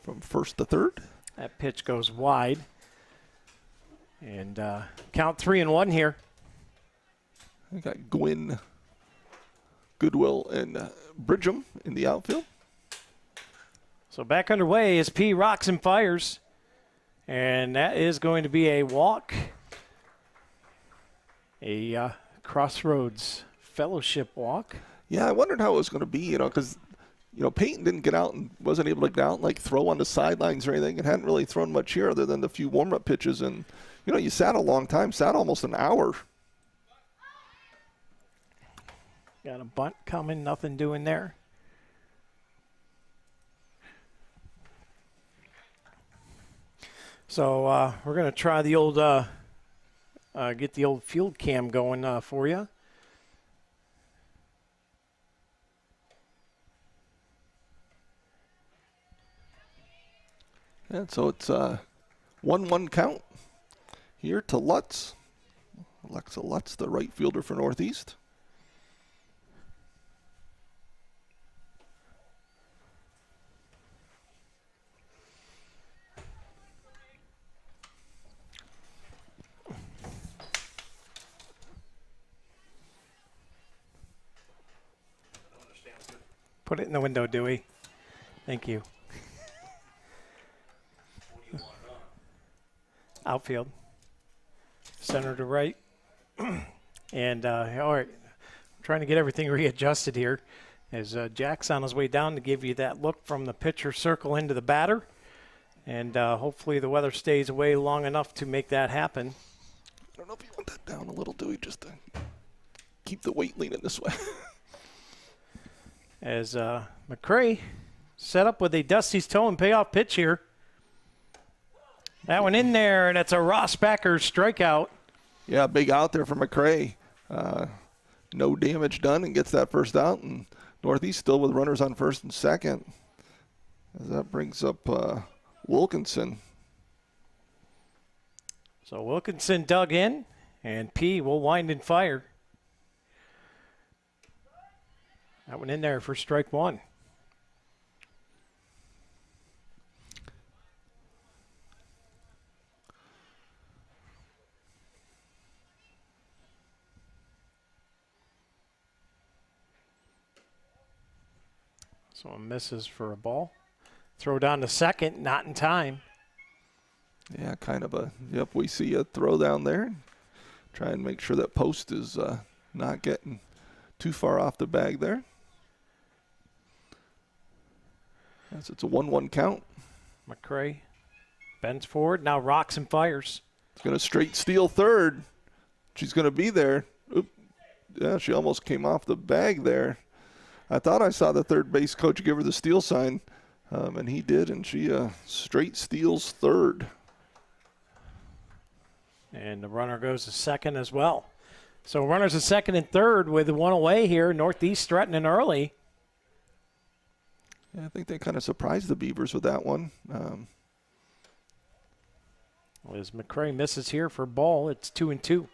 from first to third. That pitch goes wide. And count 3-1 here. We got Gwynn, Goodwill, and Bridgham in the outfield. So back underway as P rocks and fires. And that is going to be a walk. A Crossroads Fellowship walk. Yeah, I wondered how it was going to be, because, Peyton didn't get out and wasn't able to get out and, throw on the sidelines or anything. It hadn't really thrown much here other than the few warm-up pitches. And, you sat a long time, sat almost an hour. Got a bunt coming, nothing doing there. So we're going to try the old, get the old field cam going for you. And so it's 1-1 count here to Lutz. Alexa Lutz, the right fielder for Northeast. Put it in the window, Dewey. Thank you. Outfield. Center to right. And, all right, I'm trying to get everything readjusted here as Jack's on his way down to give you that look from the pitcher circle into the batter. And hopefully the weather stays away long enough to make that happen. I don't know if you want that down a little, Dewey, just to keep the weight leaning this way. As McCray set up with a Dusty's toe and payoff pitch here. That one in there, and it's a Ross Backer strikeout. Yeah, big out there for McCray. No damage done and gets that first out. And Northeast still with runners on first and second. As that brings up Wilkinson. So Wilkinson dug in, and P will wind and fire. That one in there for strike one. So a misses for a ball. Throw down to second, not in time. Yeah, kind of a, yep, we see a throw down there. Try and make sure that post is not getting too far off the bag there. As it's a 1-1 count. McCray bends forward, now rocks and fires. It's going to straight steal third. She's going to be there. Oop. Yeah, she almost came off the bag there. I thought I saw the third base coach give her the steal sign, and he did, and she straight steals third. And the runner goes to second as well. So runners at second and third with one away here. Northeast threatening early. Yeah, I think they kind of surprised the Beavers with that one. As McCray misses here for ball, it's 2-2.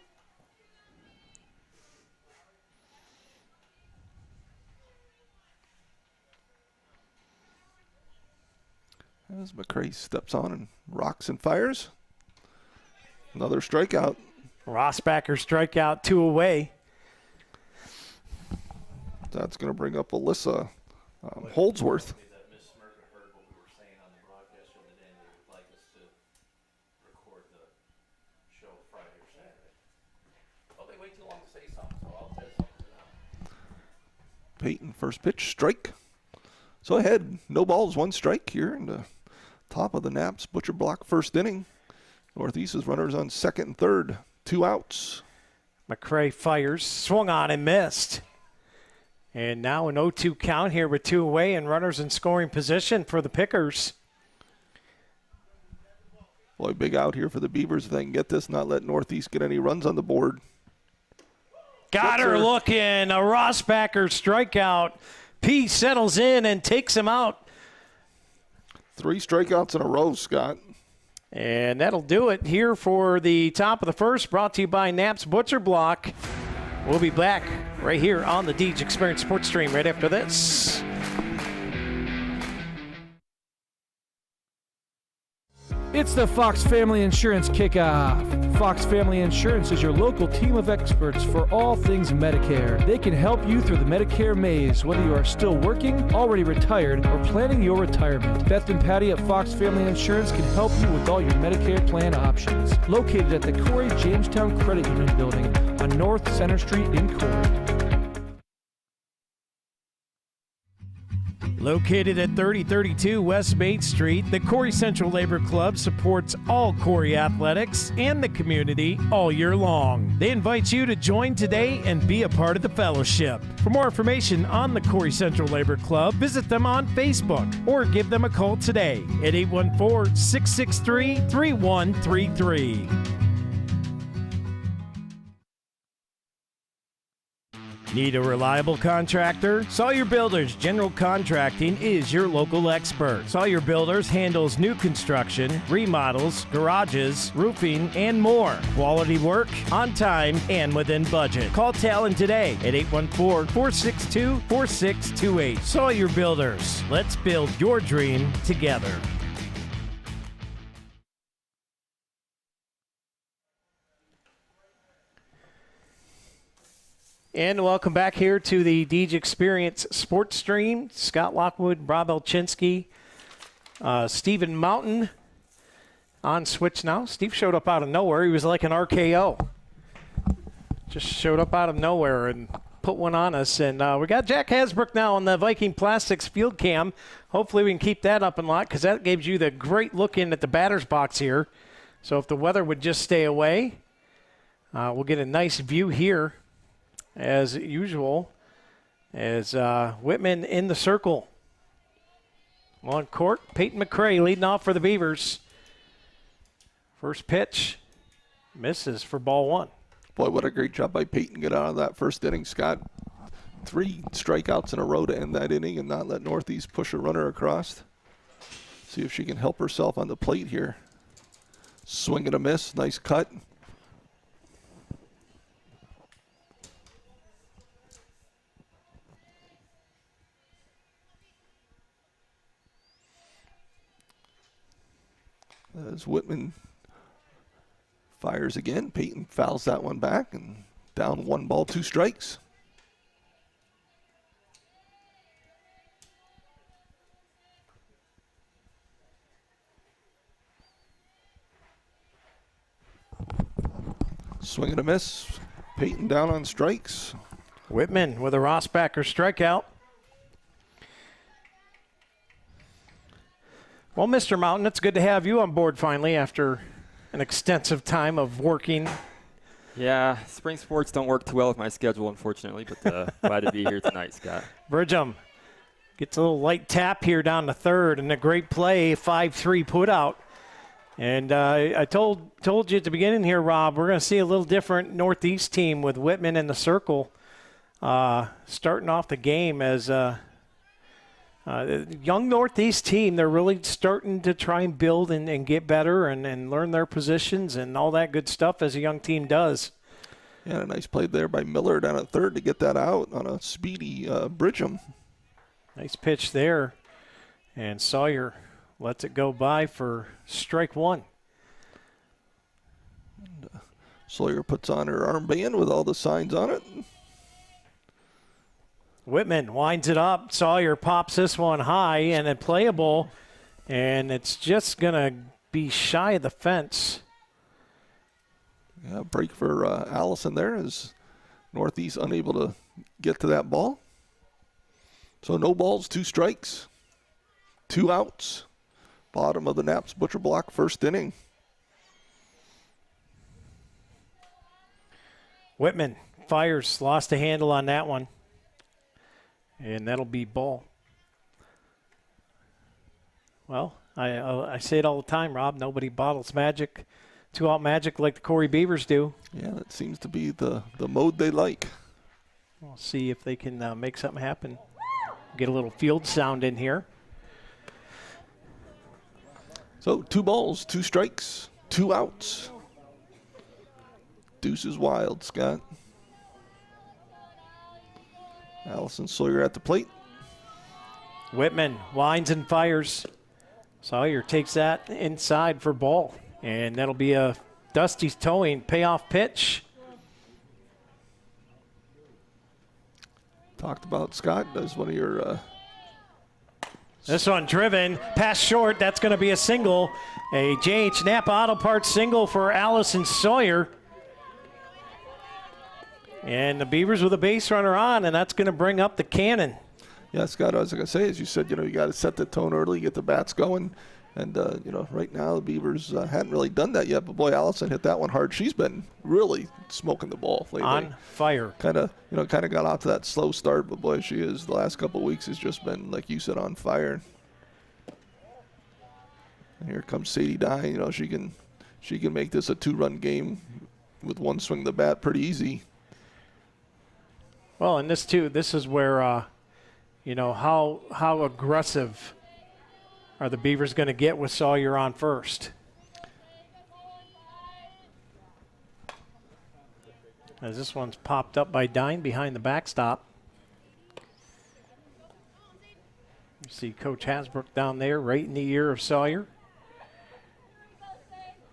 As McCray steps on and rocks and fires. Another strikeout. Rossbacker strikeout, 2 away. That's going to bring up Alyssa Holdsworth. Peyton, first pitch, strike. So ahead, no balls, 1 strike here in the top of the Naps Butcher Block first inning. Northeast is runners on second and third, 2 outs. McCray fires, swung on and missed. And now an 0-2 count here with 2 away and runners in scoring position for the Pickers. Boy, big out here for the Beavers if they can get this, not let Northeast get any runs on the board. Got her looking, a Rossbacker strikeout. P settles in and takes him out. 3 strikeouts in a row, Scott. And that'll do it here for the top of the first, brought to you by Knapp's Butcher Block. We'll be back right here on the Deej Experience Sports Stream right after this. It's the Fox Family Insurance Kickoff. Fox Family Insurance is your local team of experts for all things Medicare. They can help you through the Medicare maze, whether you are still working, already retired, or planning your retirement. Beth and Patty at Fox Family Insurance can help you with all your Medicare plan options. Located at the Corry Jamestown Credit Union Building on North Center Street in Corry. Located at 3032 West Main Street, the Corry Central Labor Club supports all Corry athletics and the community all year long. They invite you to join today and be a part of the fellowship. For more information on the Corry Central Labor Club, visit them on Facebook or give them a call today at 814-663-3133. Need a reliable contractor? Sawyer Builders General Contracting is your local expert. Sawyer Builders handles new construction, remodels, garages, roofing, and more. Quality work, on time, and within budget. Call Talon today at 814-462-4628. Sawyer Builders. Let's build your dream together. And welcome back here to the Deej Experience Sports Stream. Scott Lockwood, Rob Elchinski, Stephen Mountain on switch now. Steve showed up out of nowhere. He was like an RKO. Just showed up out of nowhere and put one on us. And we got Jack Hasbrook now on the Viking Plastics field cam. Hopefully we can keep that up and locked because that gives you the great look in at the batter's box here. So if the weather would just stay away, we'll get a nice view here. As usual, as Whitman in the circle. On court, Peyton McCray leading off for the Beavers. First pitch, misses for ball one. Boy, what a great job by Peyton get out of that first inning, Scott. 3 strikeouts in a row to end that inning and not let Northeast push a runner across. See if she can help herself on the plate here. Swing and a miss, nice cut. As Whitman fires again, Peyton fouls that one back and down 1 ball, 2 strikes. Swing and a miss. Peyton down on strikes. Whitman with a Rossbacher strikeout. Well, Mr. Mountain, it's good to have you on board finally after an extensive time of working. Yeah, spring sports don't work too well with my schedule, unfortunately, but glad to be here tonight, Scott. Bridgham gets a little light tap here down the third, and a great play, 5-3 put out. And I told you at the beginning here, Rob, we're going to see a little different Northeast team with Whitman in the circle starting off the game as young Northeast team. They're really starting to try and build and get better and learn their positions and all that good stuff as a young team does. Yeah, a nice play there by Miller down at third to get that out on a speedy Bridgham. Nice pitch there. And Sawyer lets it go by for strike one. And, Sawyer puts on her armband with all the signs on it. Whitman winds it up. Sawyer pops this one high and then playable. And it's just going to be shy of the fence. Yeah, break for Allison there as Northeast unable to get to that ball. So no balls, 2 strikes, 2 outs. Bottom of the Knapp's Butcher Block first inning. Whitman fires, lost a handle on that one. And that'll be ball. Well, I say it all the time, Rob. Nobody bottles magic, 2-out magic like the Corry Beavers do. Yeah, that seems to be the mode they like. We'll see if they can make something happen. Get a little field sound in here. So 2 balls, 2 strikes, 2 outs. Deuce is wild, Scott. Allison Sawyer at the plate. Whitman winds and fires. Sawyer takes that inside for ball. And that'll be a Dusty's towing payoff pitch. Talked about Scott as one of your This one driven, pass short. That's going to be a single. A J.H. Napa Auto Parts single for Allison Sawyer. And the Beavers with a base runner on, and that's going to bring up the cannon. Yeah, Scott, I was going to say, as you said, you got to set the tone early, get the bats going. And, right now the Beavers hadn't really done that yet. But, boy, Allison hit that one hard. She's been really smoking the ball lately. On fire. Kind of got off to that slow start. But, boy, she is. The last couple of weeks has just been, like you said, on fire. And here comes Sadie Dye. She can make this a 2-run game with one swing of the bat pretty easy. Well, and this is where, how aggressive are the Beavers going to get with Sawyer on first? As this one's popped up by Dine behind the backstop. You see Coach Hasbrook down there right in the ear of Sawyer.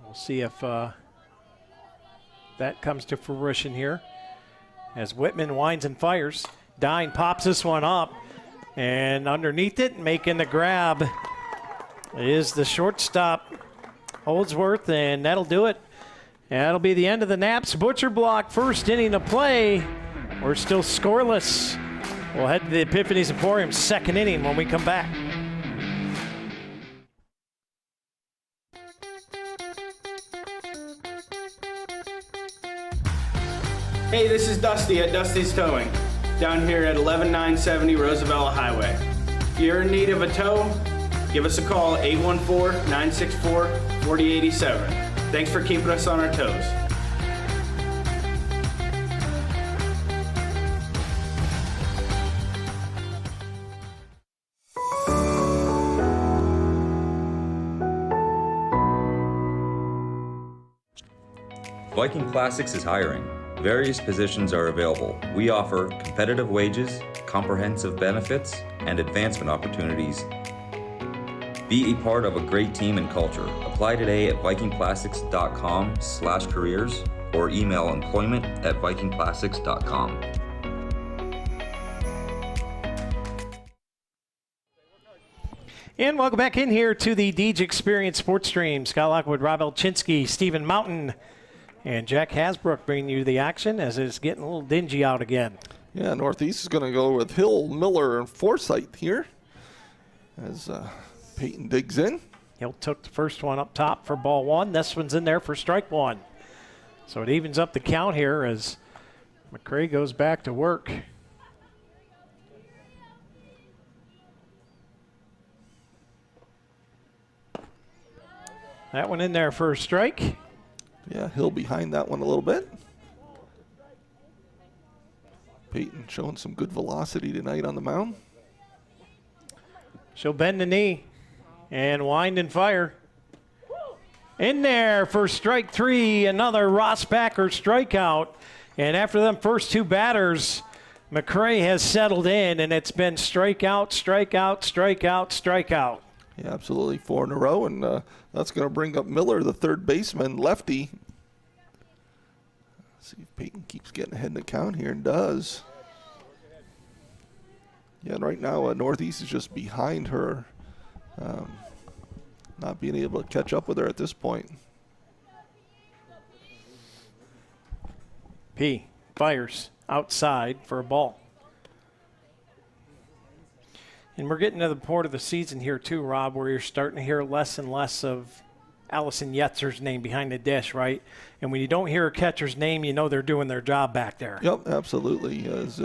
We'll see if that comes to fruition here. As Whitman winds and fires, Dine pops this one up, and underneath it, making the grab, is the shortstop, Holdsworth, and that'll do it. And that'll be the end of the Naps Butcher Block first inning of play. We're still scoreless. We'll head to the Epiphany's Emporium second inning when we come back. Hey, this is Dusty at Dusty's Towing, down here at 11970 Roosevelt Highway. If you're in need of a tow, give us a call, 814-964-4087. Thanks for keeping us on our toes. Viking Plastics is hiring. Various positions are available. We offer competitive wages, comprehensive benefits, and advancement opportunities. Be a part of a great team and culture. Apply today at vikingplastics.com/careers or email employment@vikingplastics.com. And welcome back in here to the Deej Experience Sports Stream. Scott Lockwood, Rob Elchinski, Stephen Mountain, and Jack Hasbrook bringing you the action as it's getting a little dingy out again. Yeah, Northeast is going to go with Hill, Miller, and Forsythe here as Peyton digs in. Hill took the first one up top for ball one. This one's in there for strike one. So it evens up the count here as McCray goes back to work. That one in there for a strike. Yeah, Hill behind that one a little bit. Peyton showing some good velocity tonight on the mound. She'll bend the knee and wind and fire. In there for strike three, another Ross Backer strikeout. And after them first two batters, McCray has settled in, and it's been strikeout, strikeout, strikeout, strikeout. Yeah, absolutely, 4 in a row, and that's going to bring up Miller, the third baseman, lefty. Let's see if Peyton keeps getting ahead in the count here, and does. Yeah, and right now Northeast is just behind her, not being able to catch up with her at this point. P fires outside for a ball. And we're getting to the point of the season here too, Rob, where you're starting to hear less and less of Allison Yetzer's name behind the dish, right? And when you don't hear a catcher's name, you know they're doing their job back there. Yep, absolutely. As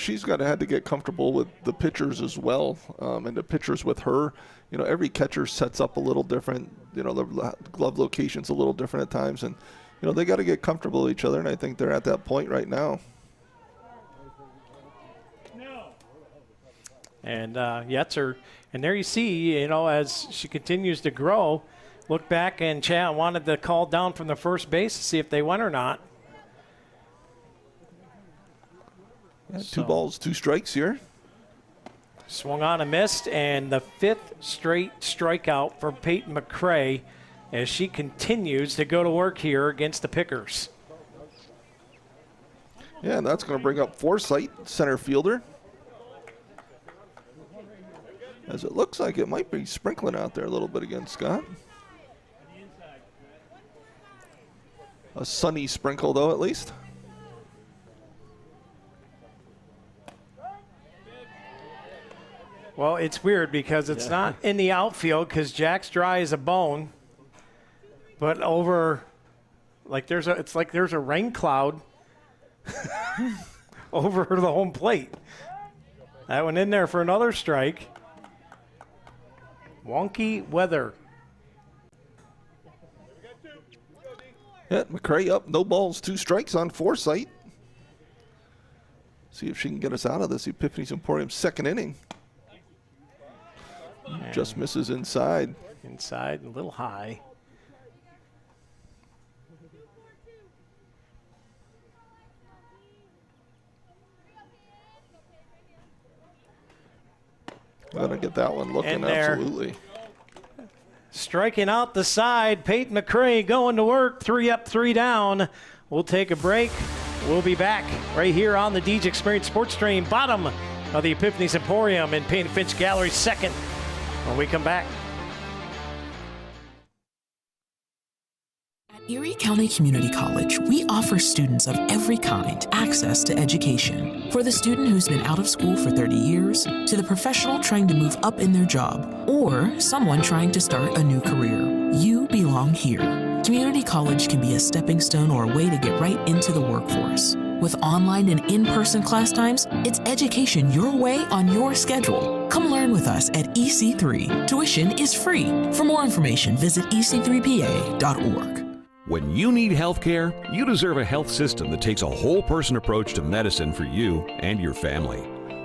she's had to get comfortable with the pitchers as well, and the pitchers with her. Every catcher sets up a little different. The glove location's a little different at times, and they got to get comfortable with each other. And I think they're at that point right now. And Yetzer, and there you see, as she continues to grow, look back, and Chad wanted the call down from the first base to see if they went or not. Yeah, 2 balls, 2 strikes here. Swung on and missed, and the 5th straight strikeout for Peyton McCray as she continues to go to work here against the Pickers. Yeah, and that's going to bring up Forsythe, center fielder. As it looks like it might be sprinkling out there a little bit again, Scott. A sunny sprinkle, though, at least. Well, it's weird because it's not in the outfield because Jack's dry as a bone, but over, like it's like there's a rain cloud over the home plate. That went in there for another strike. Wonky weather. Yeah, McCray up, no balls, 2 strikes on Forsythe. See if she can get us out of this Epiphany's Emporium second inning. Just misses inside. Inside, a little high. Gonna get that one looking, And there. absolutely. Striking out the side, Peyton McCray going to work, 3 up, 3 down. We'll take a break. We'll be back right here on the DJ Experience Sports Stream, bottom of the Epiphany's Emporium in Payne Finch Gallery, second when we come back. At Erie County Community College, we offer students of every kind access to education. For the student who's been out of school for 30 years, to the professional trying to move up in their job, or someone trying to start a new career, you belong here. Community college can be a stepping stone or a way to get right into the workforce. With online and in-person class times, it's education your way on your schedule. Come learn with us at EC3. Tuition is free. For more information, visit ec3pa.org. When you need health care, you deserve a health system that takes a whole-person approach to medicine for you and your family.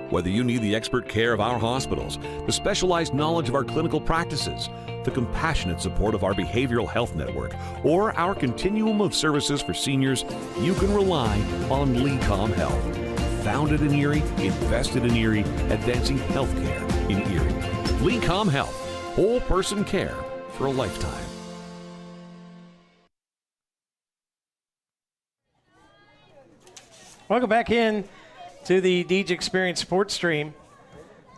Whether you need the expert care of our hospitals, the specialized knowledge of our clinical practices, the compassionate support of our behavioral health network, or our continuum of services for seniors, you can rely on LECOM Health. Founded in Erie, invested in Erie, advancing healthcare in Erie. LECOM Health, whole-person care for a lifetime. Welcome back in to the DJ Experience Sports Stream.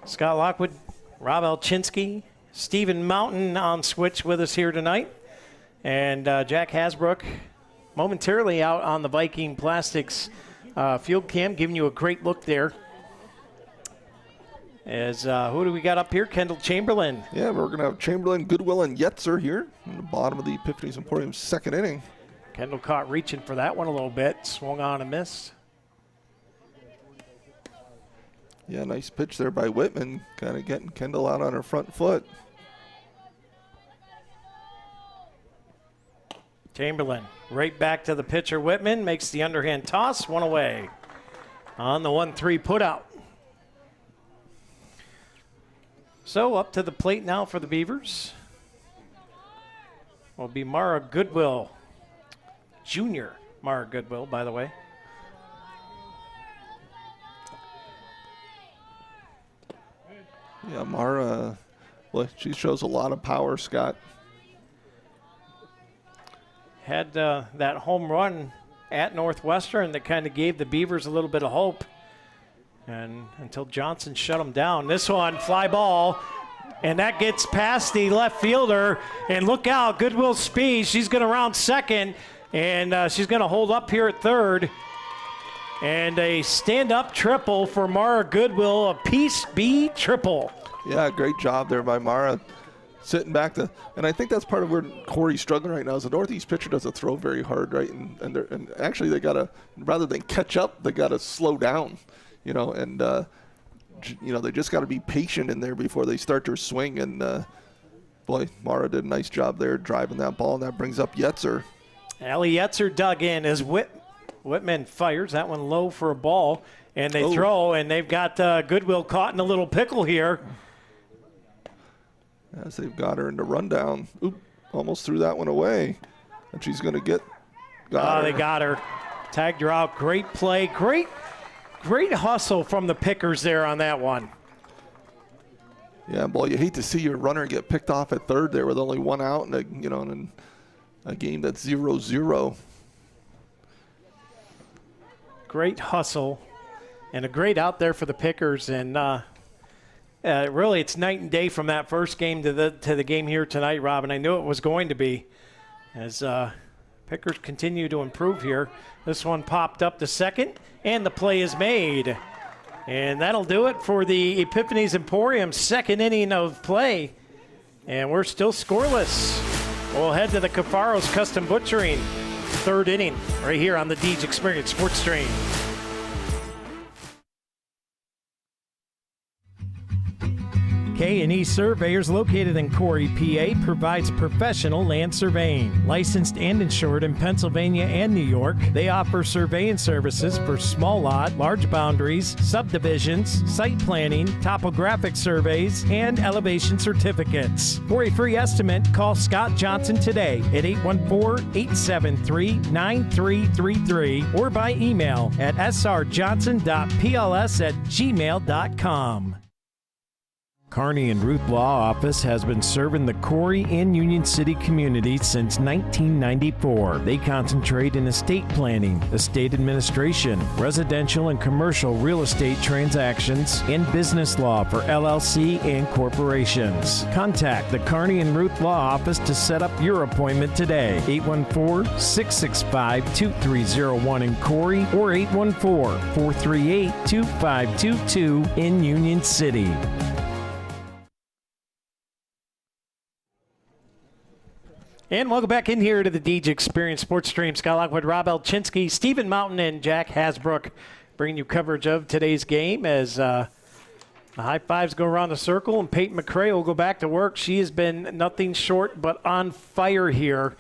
Scott Lockwood, Rob Elchinski, Stephen Mountain on switch with us here tonight. And Jack Hasbrook momentarily out on the Viking Plastics field cam, giving you a great look there. As who do we got up here? Kendall Chamberlain. Yeah, we're going to have Chamberlain, Goodwill, and Yetzer here in the bottom of the Epiphany's Emporium second inning. Kendall caught reaching for that one a little bit. Swung on and missed. Yeah, nice pitch there by Whitman, kind of getting Kendall out on her front foot. Chamberlain right back to the pitcher. Whitman makes the underhand toss, one away on the 1-3 putout. So up to the plate now for the Beavers will be Mara Goodwill, junior Mara Goodwill, by the way. Yeah, Mara, well, she shows a lot of power, Scott. Had that home run at Northwestern that kind of gave the Beavers a little bit of hope. And until Johnson shut them down. This one, fly ball, and that gets past the left fielder. And look out, Goodwill speed. She's going to round second, and she's going to hold up here at third. And a stand-up triple for Mara Goodwill, a Piece B triple. Yeah, great job there by Mara. Sitting back and I think that's part of where Corry's struggling right now is the Northeast pitcher doesn't throw very hard, right? And actually they got to, rather than catch up, they got to slow down, you know, and, you know, they just got to be patient in there before they start their swing. And, boy, Mara did a nice job there driving that ball, and that brings up Yetzer. Allie Yetzer dug in as Whitman fires that one low for a ball, and they throw, and they've got Goodwill caught in a little pickle here. As they've got her in the rundown. Oop, almost threw that one away. And she's going to get, They got her. Tagged her out. Great play. Great Great hustle from the Pickers there on that one. Yeah, boy, you hate to see your runner get picked off at third there with only one out and in a game that's 0-0. Great hustle and a great out there for the Pickers, and really it's night and day from that first game to the game here tonight, Rob, and I knew it was going to be as Pickers continue to improve here. This one popped up to second, and the play is made. And that'll do it for the Epiphany's Emporium second inning of play. And we're still scoreless. We'll head to the Cafaro's Custom Butchering third inning right here on the Deej Experience Sports Stream. K&E Surveyors, located in Corry, PA, provides professional land surveying. Licensed and insured in Pennsylvania and New York, they offer surveying services for small lot, large boundaries, subdivisions, site planning, topographic surveys, and elevation certificates. For a free estimate, call Scott Johnson today at 814-873-9333 or by email at srjohnson.pls@gmail.com. Kearney and Ruth Law Office has been serving the Corry and Union City community since 1994. They concentrate in estate planning, estate administration, residential and commercial real estate transactions, and business law for LLC and corporations. Contact the Kearney and Ruth Law Office to set up your appointment today. 814-665-2301 in Corry or 814-438-2522 in Union City. And welcome back in here to the Deej Experience Sports Stream. Scott Lockwood, Rob Elchinski, Stephen Mountain, and Jack Hasbrook bringing you coverage of today's game as the high fives go around the circle, and Peyton McCray will go back to work. She has been nothing short but on fire here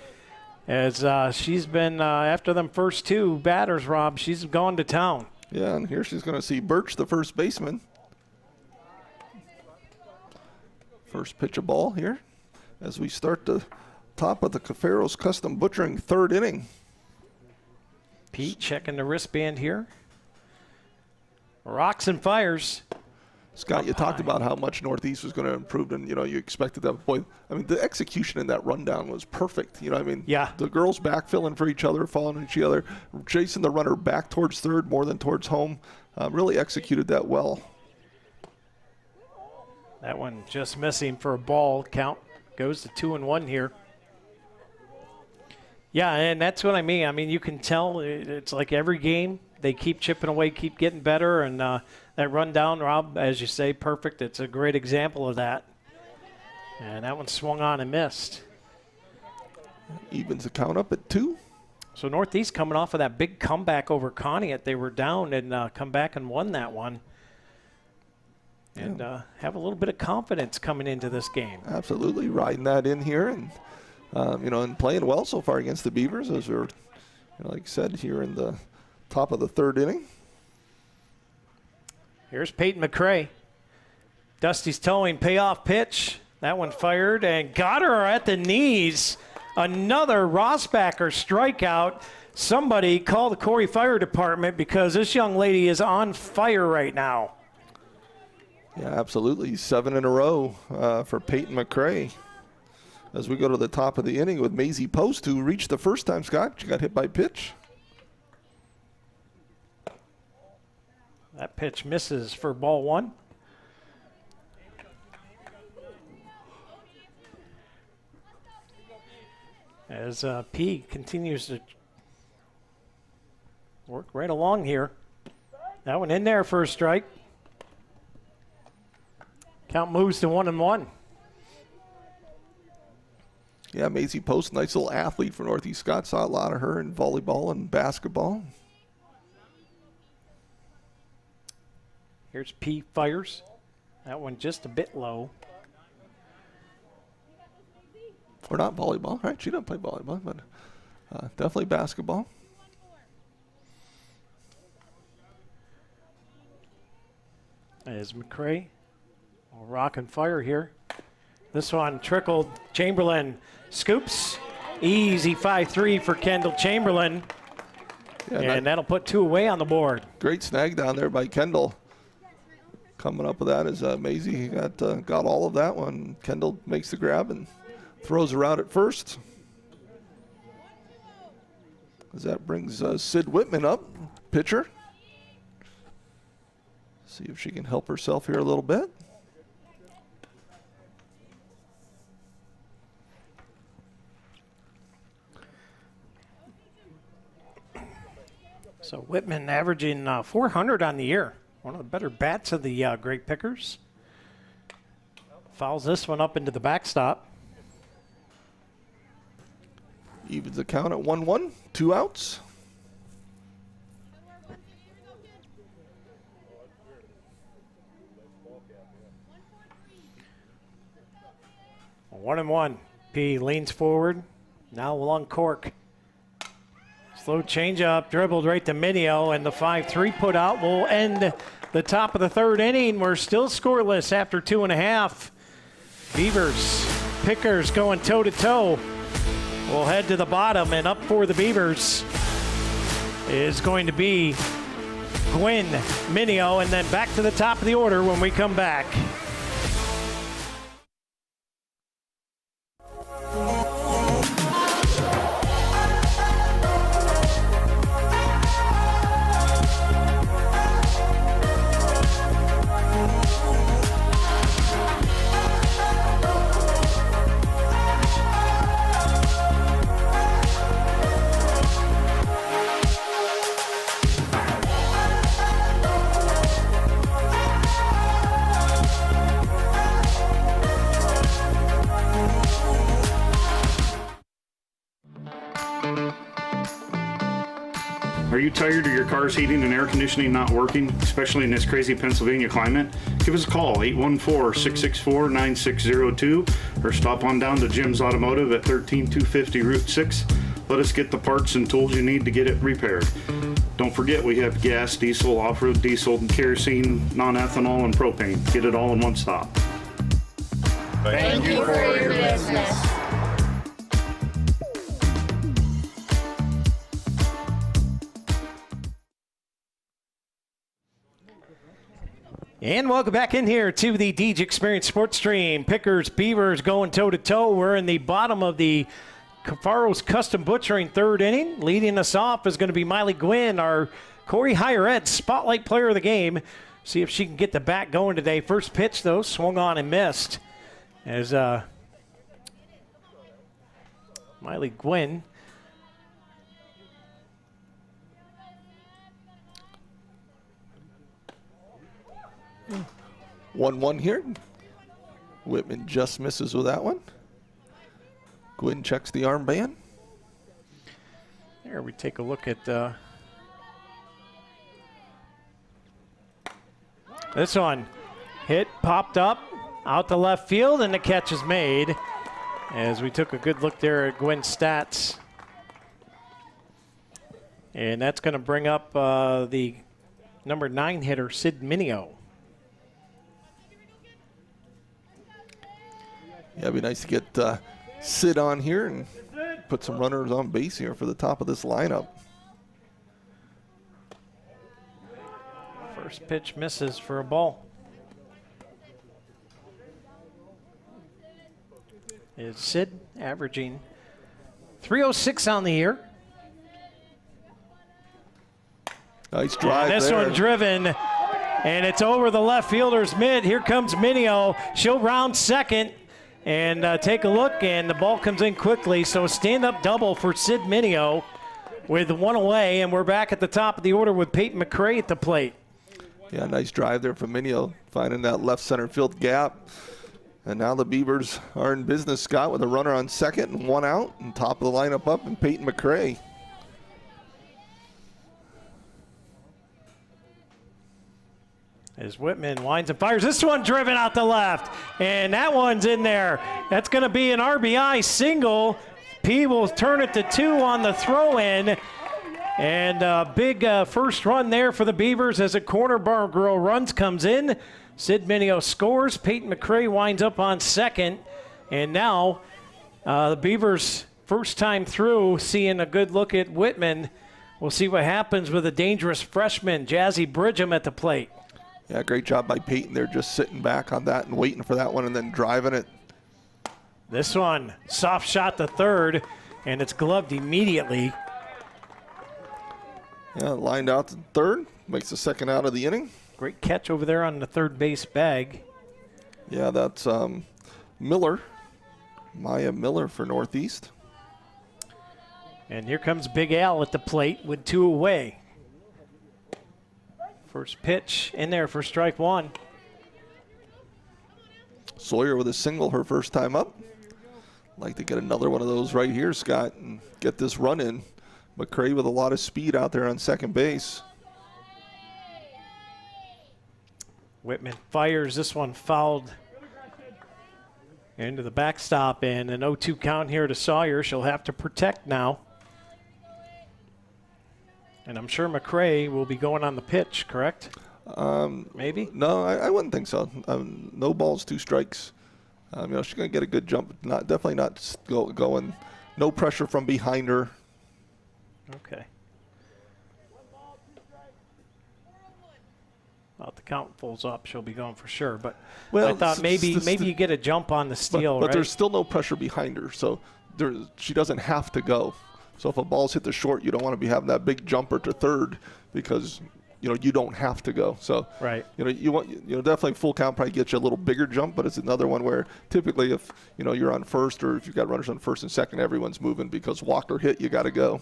as she's been, after them first two batters, Rob, she's gone to town. Yeah, and here she's going to see Birch, the first baseman. First pitch of ball here as we start the top of the Cafaro's Custom Butchering third inning. Pete checking the wristband here. Rocks and fires. Scott, you talked about how much Northeast was going to improve, and you expected that. Boy, I mean, the execution in that rundown was perfect. Yeah. The girls backfilling for each other, following each other, chasing the runner back towards third more than towards home. Really executed that well. That one just missing for a ball. Count goes to 2-1 here. Yeah, and that's what I mean. I mean, you can tell it's like every game they keep chipping away, keep getting better, and that rundown, Rob, as you say, perfect. It's a great example of that. And that one swung on and missed. Evens the count up at 2. So Northeast coming off of that big comeback over Conneaut. They were down and come back and won that one. And have a little bit of confidence coming into this game. Absolutely, riding that in here and and playing well so far against the Beavers, as we're, like I said, here in the top of the third inning. Here's Peyton McCray. Dusty's towing, payoff pitch. That one fired and got her at the knees. Another Rossbacher strikeout. Somebody call the Corry Fire Department because this young lady is on fire right now. Yeah, absolutely. 7 in a row for Peyton McCray. As we go to the top of the inning with Maisie Post, who reached the first time, Scott. She got hit by pitch. That pitch misses for ball 1. As P continues to work right along here. That one in there for a strike. Count moves to 1-1. Yeah, Maisie Post, nice little athlete for Northeast. Scott saw a lot of her in volleyball and basketball. Here's P fires. That one just a bit low. Or not volleyball, right? She doesn't play volleyball, but definitely basketball. As McCray, rock and fire here. This one trickled. Chamberlain scoops. Easy 5-3 for Kendall Chamberlain. Yeah, and that'll put 2 away on the board. Great snag down there by Kendall. Coming up with that is Maisie. He got all of that one. Kendall makes the grab and throws her out at first. As that brings Sid Whitman up, pitcher. See if she can help herself here a little bit. So Whitman averaging 400 on the year. One of the better bats of the Grape Pickers. Fouls this one up into the backstop. Evens the count at 1-1, 2 outs. One and one. P leans forward. Now along Cork. Slow changeup, dribbled right to Minio, and the 5-3 put out will end the top of the 3rd inning. We're still scoreless after 2.5. Beavers, Pickers going toe-to-toe. We'll head to the bottom, and up for the Beavers is going to be Gwynn, Minio, and then back to the top of the order when we come back. Are you tired of your car's heating and air conditioning not working, especially in this crazy Pennsylvania climate? Give us a call, 814-664-9602, or stop on down to Jim's Automotive at 13250 Route 6. Let us get the parts and tools you need to get it repaired. Don't forget, we have gas, diesel, off-road diesel, kerosene, non-ethanol, and propane. Get it all in one stop. Thank you for your business. And welcome back in here to the Deej Experience Sports Stream. Pickers, Beavers going toe-to-toe. We're in the bottom of the Cafaro's Custom Butchering 3rd inning. Leading us off is going to be Miley Gwynn, our Corry Higher Ed Spotlight Player of the Game. See if she can get the bat going today. First pitch, though, swung on and missed. As Miley Gwynn 1-1 here. Whitman just misses with that one. Gwynn checks the armband. There we take a look at this one. Hit, popped up, out to left field, and the catch is made. As we took a good look there at Gwynn's stats. And that's going to bring up the number 9 hitter, Sid Minio. Yeah, it'd be nice to get Sid on here and put some runners on base here for the top of this lineup. First pitch misses for a ball. Is Sid averaging 306 on the year. Nice drive this there. one driven, and it's over the left fielder's mid. Here comes Minio. She'll round second and take a look, and the ball comes in quickly. So a stand-up double for Sid Minio with one away, and we're back at the top of the order with Peyton McCray at the plate. Yeah, nice drive there from Minio, finding that left center field gap. And now the Beavers are in business, Scott, with a runner on second and one out, and top of the lineup up, and Peyton McCray. As Whitman winds and fires. This one driven out the left, and that one's in there. That's going to be an RBI single. P will turn it to 2 on the throw-in. And a big first run there for the Beavers as a corner bar girl runs, comes in. Sid Minio scores. Peyton McCray winds up on second. And now the Beavers, first time through, seeing a good look at Whitman We'll see what happens with a dangerous freshman, Jazzy Bridgham, at the plate. Yeah, great job by Peyton there, just sitting back on that and waiting for that one and then driving it. This one, soft shot to third, and it's gloved immediately. Yeah, lined out to third, makes the second out of the inning. Great catch over there on the third base bag. Yeah, that's Miller, Maya Miller for Northeast. And here comes Big Al at the plate with 2 away. First pitch in there for strike 1. Sawyer with a single her first time up. Like to get another one of those right here, Scott, and get this run in. McCray with a lot of speed out there on second base. Whitman fires. This one fouled into the backstop, and an 0-2 count here to Sawyer. She'll have to protect now. And I'm sure McCray will be going on the pitch, correct? Maybe? No, I wouldn't think so. No balls, 2 strikes. She's going to get a good jump. Definitely not going. No pressure from behind her. Okay. Well, if the count pulls up, she'll be going for sure. But I thought maybe you get a jump on the steal, but right? There's still no pressure behind her, so she doesn't have to go. So if a ball's hit the short, you don't want to be having that big jumper to third because you don't have to go. So right. You want definitely full count probably gets you a little bigger jump, but it's another one where typically if you're on first or if you've got runners on first and second, everyone's moving because Walker hit, you got to go.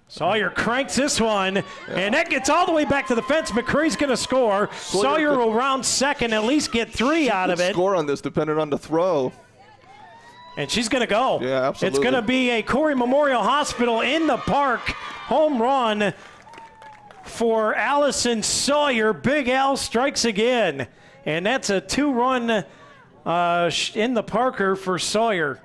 Sawyer cranks this one, and that gets all the way back to the fence. McCray's going to score. Sawyer will round second, at least get 3 out of it. Score on this, depending on the throw. And she's going to go. Yeah, absolutely. It's going to be a Corry Memorial Hospital in the park home run for Allison Sawyer. Big Al strikes again, and that's a 2-run in the Parker for Sawyer.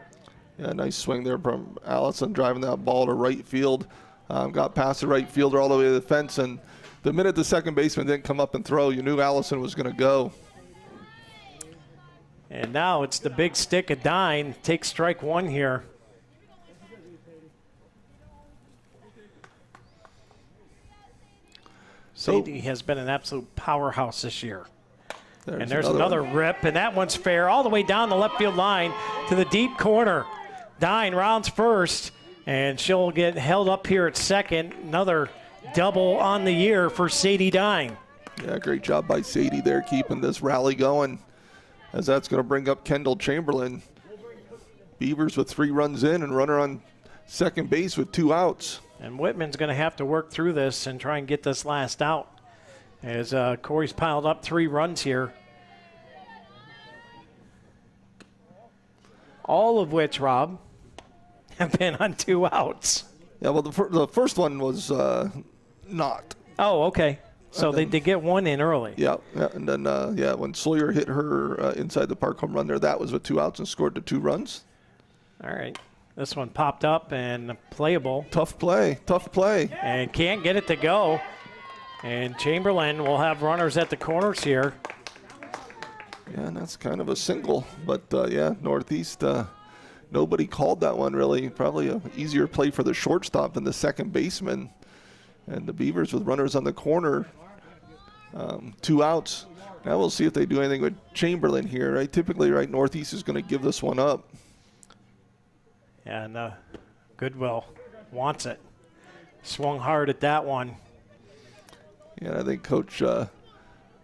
Yeah, nice swing there from Allison, driving that ball to right field. Got past the right fielder all the way to the fence, and the minute the second baseman didn't come up and throw, you knew Allison was going to go. And now it's the big stick of Dine. Takes strike 1 here. Sadie has been an absolute powerhouse this year. There's another rip, and that one's fair all the way down the left field line to the deep corner. Dine rounds first, and she'll get held up here at second. Another double on the year for Sadie Dine. Yeah, great job by Sadie there, keeping this rally going, as that's going to bring up Kendall Chamberlain. Beavers with 3 runs in and runner on second base with 2 outs. And Whitman's going to have to work through this and try and get this last out, as Corey's piled up 3 runs here. All of which, Rob, have been on 2 outs. Yeah, well, the first one was not. Oh, okay. So they did get 1 in early. Yeah, and then, when Sawyer hit her inside the park home run there, that was with 2 outs and scored the 2 runs. All right. This one popped up and playable. Tough play. And can't get it to go. And Chamberlain will have runners at the corners here. Yeah, and that's kind of a single. But, Northeast, nobody called that one really. Probably an easier play for the shortstop than the second baseman. And the Beavers with runners on the corner, 2 outs. Now we'll see if they do anything with Chamberlain here, right? Typically, right, Northeast is going to give this one up. And Goodwill wants it. Swung hard at that one. Yeah, I think Coach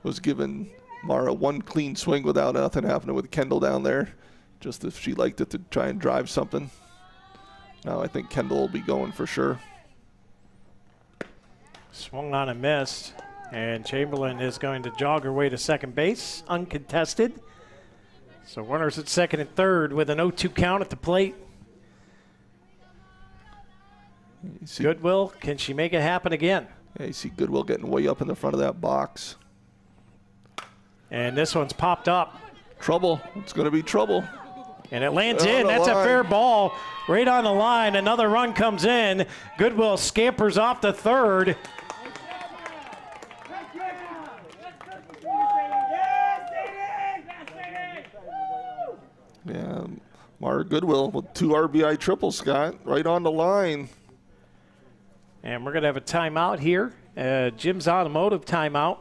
was giving Mara 1 clean swing without nothing happening with Kendall down there, just if she liked it to try and drive something. Now I think Kendall will be going for sure. Swung on and missed. And Chamberlain is going to jog her way to second base, uncontested. So runners at second and third with an 0-2 count at the plate. Goodwill, can she make it happen again? Yeah, you see Goodwill getting way up in the front of that box. And this one's popped up. Trouble. It's going to be trouble. And it lands in. That's a fair ball right on the line. Another run comes in. Goodwill scampers off to third. Yeah, Mara Goodwill with 2 RBI triples, Scott, right on the line. And we're going to have a timeout here. Jim's Automotive timeout.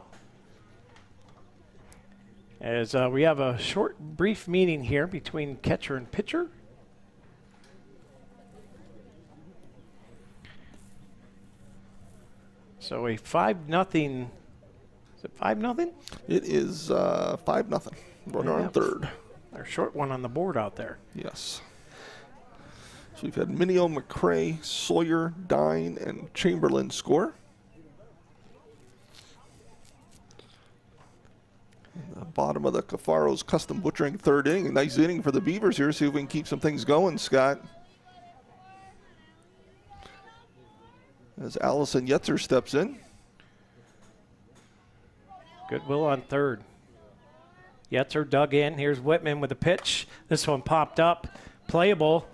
As we have a short, brief meeting here between catcher and pitcher. So a 5-0. Is it 5-0? It is 5-0. Runner on third. Our short one on the board out there. Yes. So we've had Minio, McCray, Sawyer, Dine, and Chamberlain score. The bottom of the Cafaro's Custom Butchering third inning. A nice inning for the Beavers here. See if we can keep some things going, Scott. As Allison Yetzer steps in. Goodwill on third. Yetzer dug in. Here's Whitman with a pitch. This one popped up. Playable.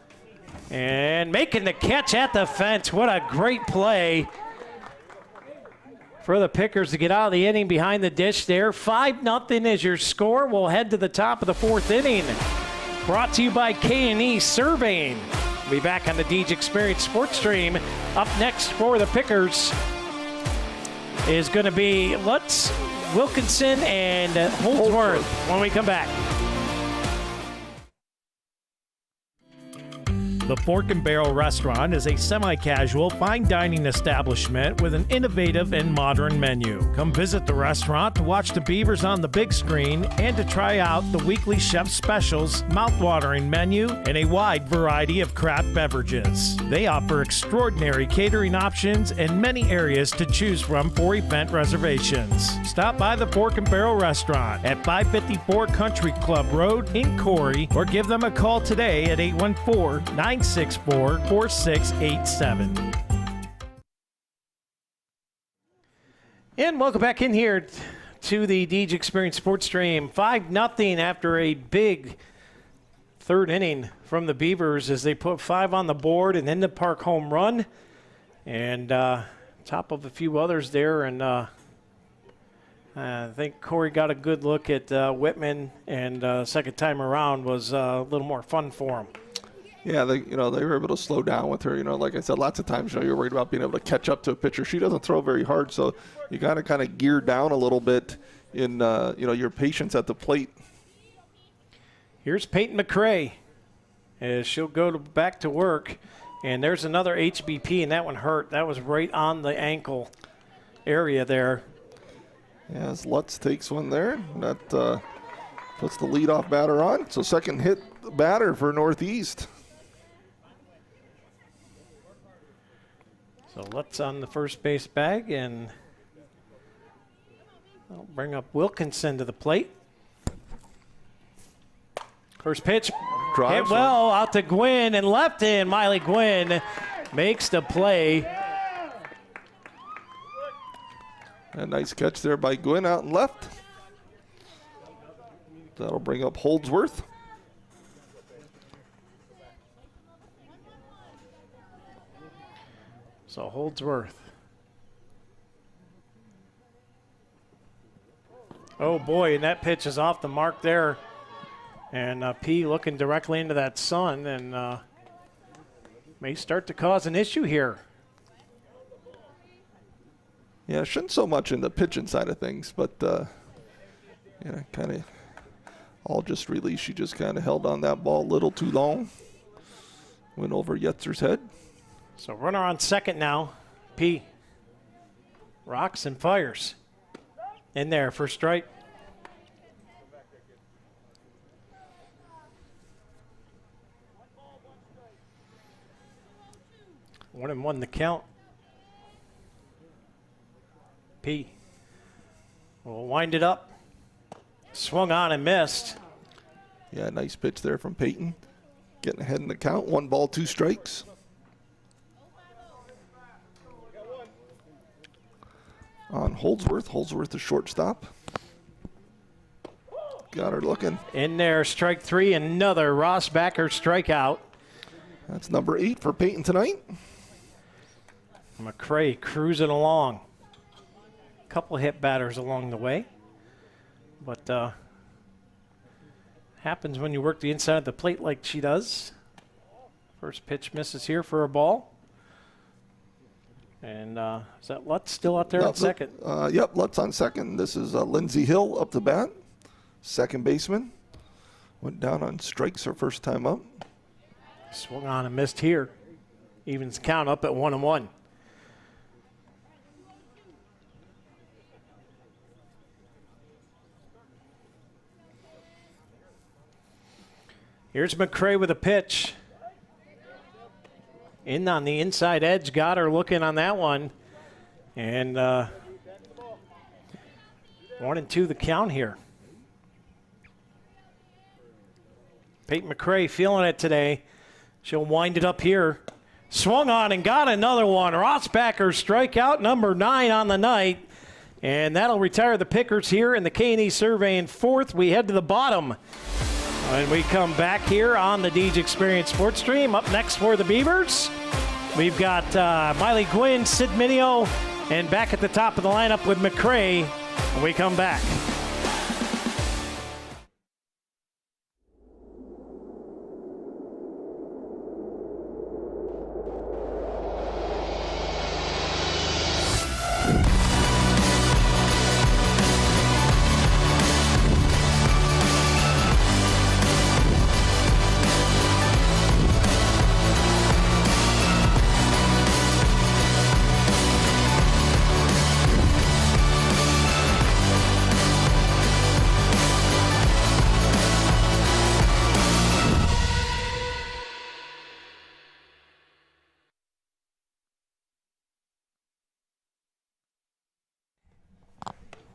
And making the catch at the fence. What a great play for the Pickers to get out of the inning behind the dish there. 5-0 is your score. We'll head to the top of the 4th inning. Brought to you by K&E Surveying. We'll be back on the Deej Experience Sports Stream. Up next for the Pickers is going to be Wilkinson and Holdsworth when we come back. The Fork and Barrel Restaurant is a semi-casual, fine dining establishment with an innovative and modern menu. Come visit the restaurant to watch the Beavers on the big screen and to try out the weekly chef specials, mouth-watering menu, and a wide variety of craft beverages. They offer extraordinary catering options and many areas to choose from for event reservations. Stop by the Fork and Barrel Restaurant at 554 Country Club Road in Corry or give them a call today at 814-964-4687. And welcome back in here to the Deej Experience Sports Stream. 5-0 after a big 3rd inning from the Beavers as they put 5 on the board and then the park home run. And top of a few others there. And I think Corry got a good look at Whitman, and second time around was a little more fun for him. Yeah, they were able to slow down with her. Like I said, lots of times, you're worried about being able to catch up to a pitcher. She doesn't throw very hard, so you got to kind of gear down a little bit in, your patience at the plate. Here's Peyton McCray as she'll go back to work. And there's another HBP, and that one hurt. That was right on the ankle area there. Yeah, as Lutz takes one there. That puts the leadoff batter on. So second hit batter for Northeast. So Lutz on the first base bag, and I'll bring up Wilkinson to the plate. First pitch, hit well out to Gwynn and left in. Miley Gwynn makes the play. A nice catch there by Gwynn out and left. That'll bring up Holdsworth. So Holdsworth. Oh boy, and that pitch is off the mark there. And P looking directly into that sun, and may start to cause an issue here. Yeah, shouldn't so much in the pitching side of things, but kind of all just released. She just kind of held on that ball a little too long. Went over Yetzer's head. So runner on second now. P rocks and fires. In there for strike. 1-1 the count. P will wind it up. Swung on and missed. Yeah, nice pitch there from Peyton. Getting ahead in the count. 1 ball, 2 strikes. On Holdsworth. Holdsworth the shortstop. Got her looking. In there, strike 3, another Ross Backer strikeout. That's number 8 for Peyton tonight. McCray cruising along. Couple hit batters along the way. But Happens when you work the inside of the plate like she does. First pitch misses here for a ball. And is that Lutz still out there at second? Yep, Lutz on second. This is Lindsey Hill up to bat, second baseman. Went down on strikes her first time up. Swung on and missed here. Evens count up at 1-1. Here's McCray with a pitch. In on the inside edge, got her looking on that one. And 1-2 the count here. Peyton McCray feeling it today. She'll wind it up here. Swung on and got another one. Rossbacher strikeout number 9 on the night. And that'll retire the Pickers here in the K&E survey in fourth. We head to the bottom. When we come back here on the Deej Experience Sports Stream, up next for the Beavers, we've got Miley Gwynn, Sid Mineo, and back at the top of the lineup with McCray when we come back.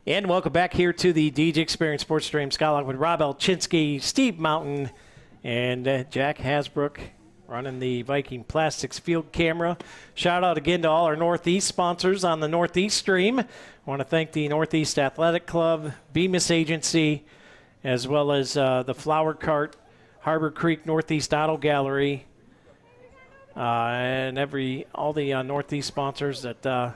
And welcome back here to the Deej Experience Sports Stream. Skylog with Rob Elchinski, Steve Mountain, and Jack Hasbrook running the Viking Plastics field camera. Shout out again to all our Northeast sponsors on the Northeast Stream. I want to thank the Northeast Athletic Club, Bemis Agency, as well as the Flower Cart, Harbor Creek Northeast Auto Gallery, and all the Northeast sponsors that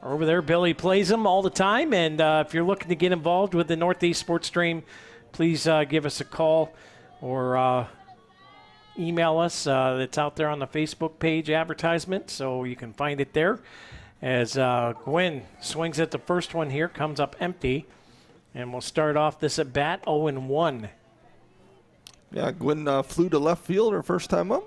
over there. Billy plays them all the time, and if you're looking to get involved with the Northeast Sports Stream, please give us a call or email us. It's out there on the Facebook page advertisement, so you can find it there. As Gwynn swings at the first one here, comes up empty, and we'll start off this at bat 0-1. Yeah, Gwynn flew to left field her first time up.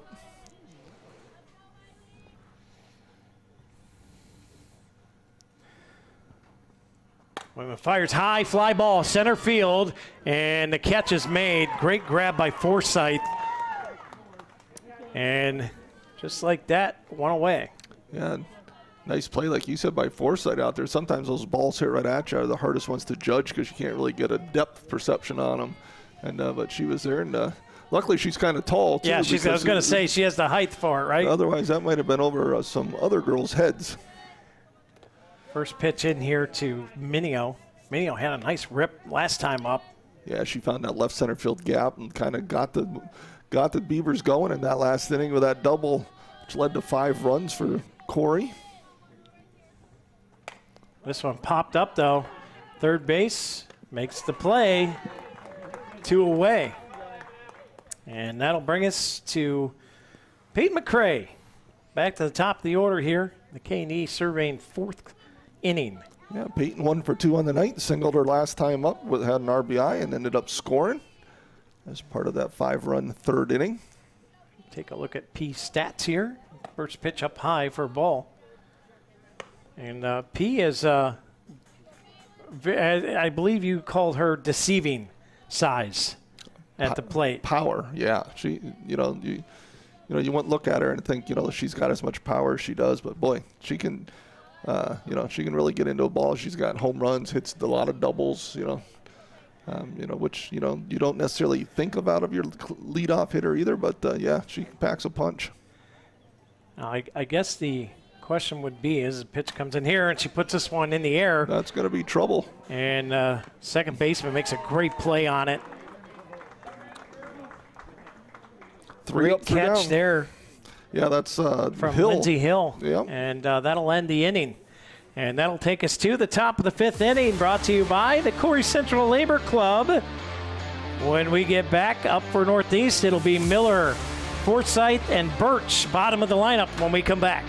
Wyman fires high, fly ball, center field, and the catch is made. Great grab by Forsythe. And just like that, one away. Yeah, nice play, like you said, by Forsythe out there. Sometimes those balls hit right at you are the hardest ones to judge because you can't really get a depth perception on them. And but she was there, and luckily she's kind of tall, too. Yeah, I was going to say she has the height for it, right? Otherwise, that might have been over some other girls' heads. First pitch in here to Mineo. Mineo had a nice rip last time up. Yeah, she found that left center field gap and kind of got the Beavers going in that last inning with that double, which led to 5 runs for Corry. This one popped up, though. Third base makes the play. 2 away. And that'll bring us to Peyton McCray. Back to the top of the order here. The K&E surveying 4th inning. Yeah, Peyton 1 for 2 on the night. Singled her last time up, had an RBI, and ended up scoring as part of that 5-run 3rd inning. Take a look at P stats here. First pitch up high for a ball. And P is, I believe you called her deceiving size at the plate. Power, yeah. She, you wouldn't look at her and think, she's got as much power as she does, but boy, she can. She can really get into a ball. She's got home runs, hits a lot of doubles, which, you don't necessarily think of out of your leadoff hitter either, but yeah, she packs a punch. I guess the question would be as the pitch comes in here and she puts this one in the air. That's going to be trouble. And second baseman makes a great play on it. 3 up, 3 catch down. there. Yeah, that's from Hill. Lindsey Hill. Yep. And that'll end the inning. And that'll take us to the top of the 5th inning, brought to you by the Corry Central Labor Club. When we get back up for Northeast, it'll be Miller, Forsyth, and Birch, bottom of the lineup when we come back.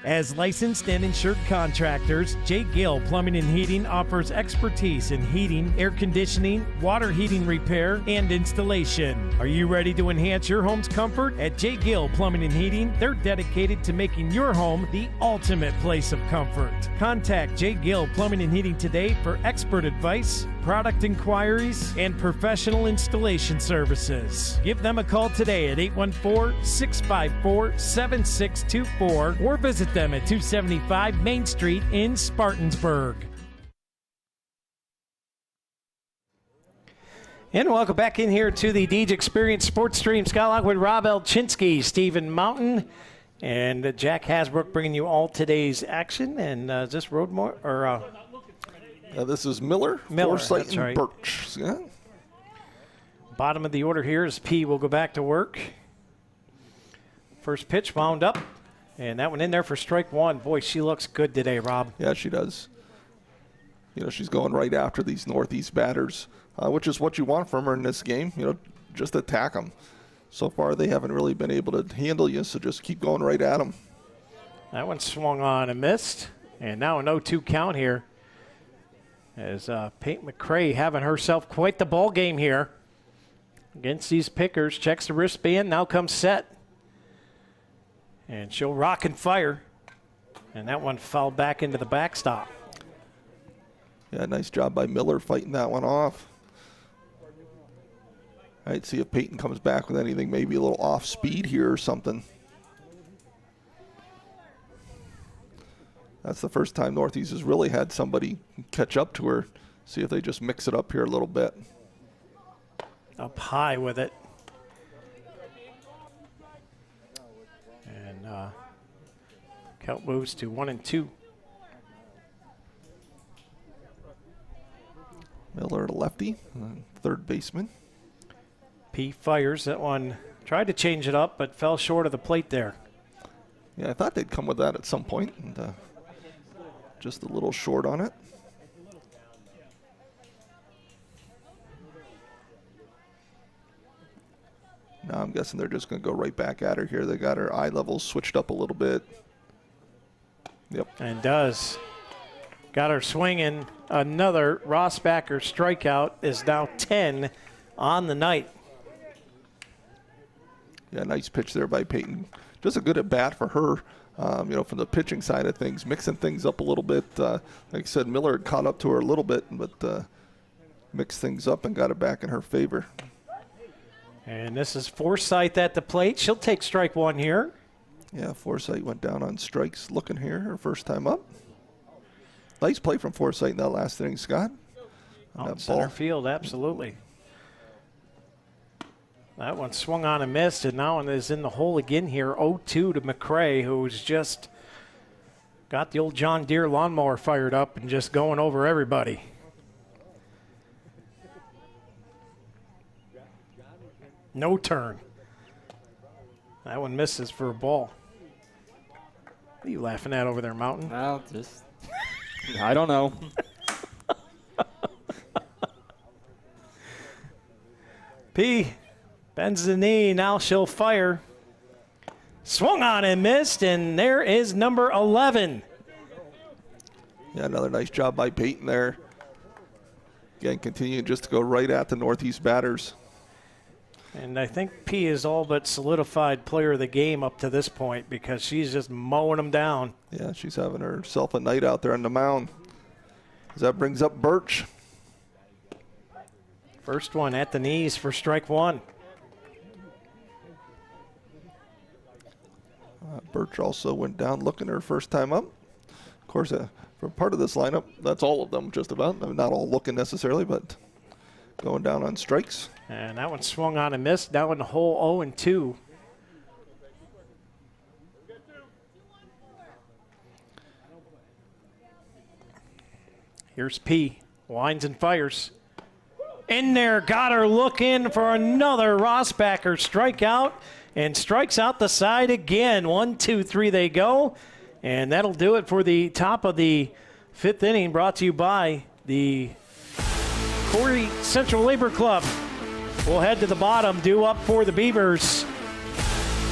As licensed and insured contractors, J. Gill Plumbing and Heating offers expertise in heating, air conditioning, water heating repair, and installation. Are you ready to enhance your home's comfort? At J. Gill Plumbing and Heating, they're dedicated to making your home the ultimate place of comfort. Contact J. Gill Plumbing and Heating today for expert advice, product inquiries, and professional installation services. Give them a call today at 814-654-7624 or visit them at 275 Main Street in Spartansburg. And welcome back in here to the Deej Experience Sports Stream. Scott Locke with Rob Elchinski, Stephen Mountain, and Jack Hasbrook bringing you all today's action. And is this Roadmore or? This is Miller, Forsyth, and right. Birch. Yeah. Bottom of the order here is P. Will go back to work. First pitch wound up, and that one in there for strike one. Boy, she looks good today, Rob. Yeah, she does. You know, she's going right after these Northeast batters, which is what you want from her in this game. You know, just attack them. So far, they haven't really been able to handle you, so just keep going right at them. That one swung on and missed, and now an 0-2 count here. As Peyton McCray having herself quite the ball game here against these pickers. Checks the wristband, now comes set. And she'll rock and fire. And that one fouled back into the backstop. Yeah, nice job by Miller fighting that one off. All right, see if Peyton comes back with anything, maybe a little off speed here or something. That's the first time Northeast has really had somebody catch up to her. See if they just mix it up here a little bit. Up high with it. And count moves to 1-2. Miller, lefty, third baseman. P fires. That one tried to change it up, but fell short of the plate there. Yeah, I thought they'd come with that at some point, and just a little short on it. Now I'm guessing they're just going to go right back at her here. They got her eye levels switched up a little bit. Yep. And does. Got her swinging. Another Rossbacher strikeout is now 10 on the night. Yeah, nice pitch there by Peyton. Just a good at bat for her. You know, from the pitching side of things, mixing things up a little bit. Like I said, Miller had caught up to her a little bit, but mixed things up and got it back in her favor. And this is Forsyth at the plate. She'll take strike one here. Yeah, Forsyth went down on strikes looking here, her first time up. Nice play from Forsyth in that last inning, Scott. Out center field, absolutely. That one swung on and missed, and now one is in the hole again here. 0-2 to McCray, who's just got the old John Deere lawnmower fired up and just going over everybody. No turn. That one misses for a ball. What are you laughing at over there, Mountain? Well, just, I don't know. P bends the knee, now she'll fire. Swung on and missed, and there is number 11. Yeah, another nice job by Peyton there. Again, continuing just to go right at the Northeast batters. And I think P is all but solidified player of the game up to this point because she's just mowing them down. Yeah, she's having herself a night out there on the mound. As that brings up Birch. First one at the knees for strike one. Birch also went down looking her first time up. Of course, for part of this lineup, that's all of them just about. I mean, not all looking necessarily, but going down on strikes. And that one swung on and missed. Now in the hole 0-2. Here's P. Winds and fires. In there, got her looking for another Rossbacher strikeout and strikes out the side again. 1, 2, 3 they go. And that'll do it for the top of the fifth inning, brought to you by The Corry Central Labor Club will head to the bottom. Due up for the Beavers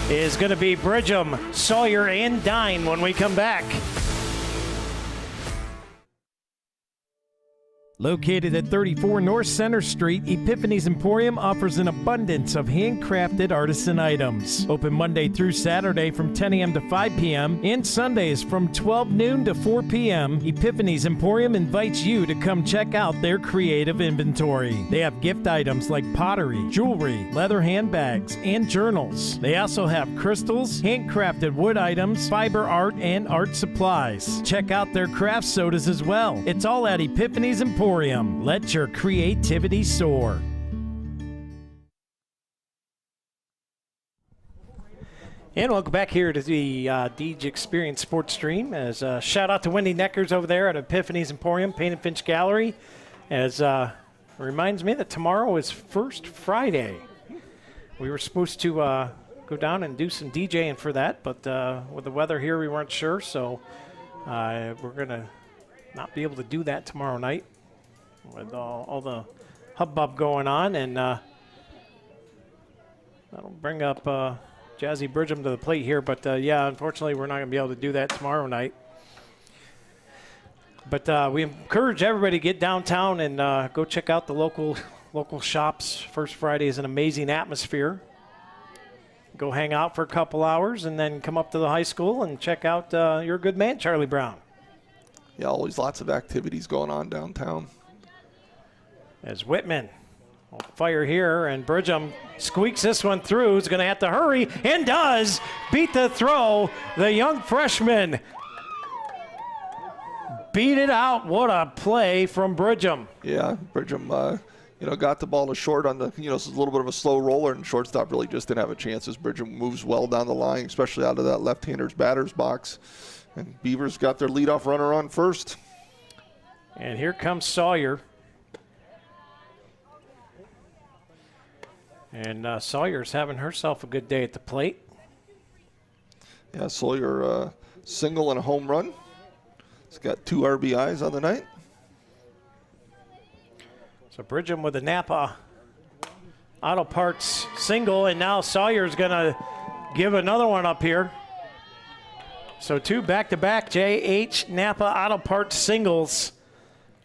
is going to be Bridgham, Sawyer, and Dine when we come back. Located at 34 North Center Street, Epiphany's Emporium offers an abundance of handcrafted artisan items. Open Monday through Saturday from 10 a.m. to 5 p.m. and Sundays from 12 noon to 4 p.m. Epiphany's Emporium invites you to come check out their creative inventory. They have gift items like pottery, jewelry, leather handbags, and journals. They also have crystals, handcrafted wood items, fiber art, and art supplies. Check out their craft sodas as well. It's all at Epiphany's Emporium. Let your creativity soar. And welcome back here to the Deej Experience Sports Stream. As shout out to Wendy Neckers over there at Epiphany's Emporium, Payne and Finch Gallery. As reminds me that tomorrow is First Friday. We were supposed to go down and do some DJing for that, but with the weather here, we weren't sure. So we're gonna not be able to do that tomorrow night with all the hubbub going on, and that'll bring up Jazzy Bridgham to the plate here. But yeah, unfortunately, we're not going to be able to do that tomorrow night. But we encourage everybody to get downtown and go check out the local shops. First Friday is an amazing atmosphere. Go hang out for a couple hours and then come up to the high school and check out your good man, Charlie Brown. Yeah, always lots of activities going on downtown. As Whitman will fire here, and Bridgham squeaks this one through. He's going to have to hurry, and does beat the throw. The young freshman beat it out. What a play from Bridgham. Yeah, Bridgham, got the ball to short on the, it's a little bit of a slow roller, and shortstop really just didn't have a chance as Bridgham moves well down the line, especially out of that left-hander's batter's box. And Beavers got their leadoff runner on first. And here comes Sawyer. And Sawyer's having herself a good day at the plate. Yeah, Sawyer single and a home run. He's got 2 RBIs on the night. So Bridgham with the Napa Auto Parts single, and now Sawyer's going to give another one up here. So 2 back-to-back J.H. Napa Auto Parts singles,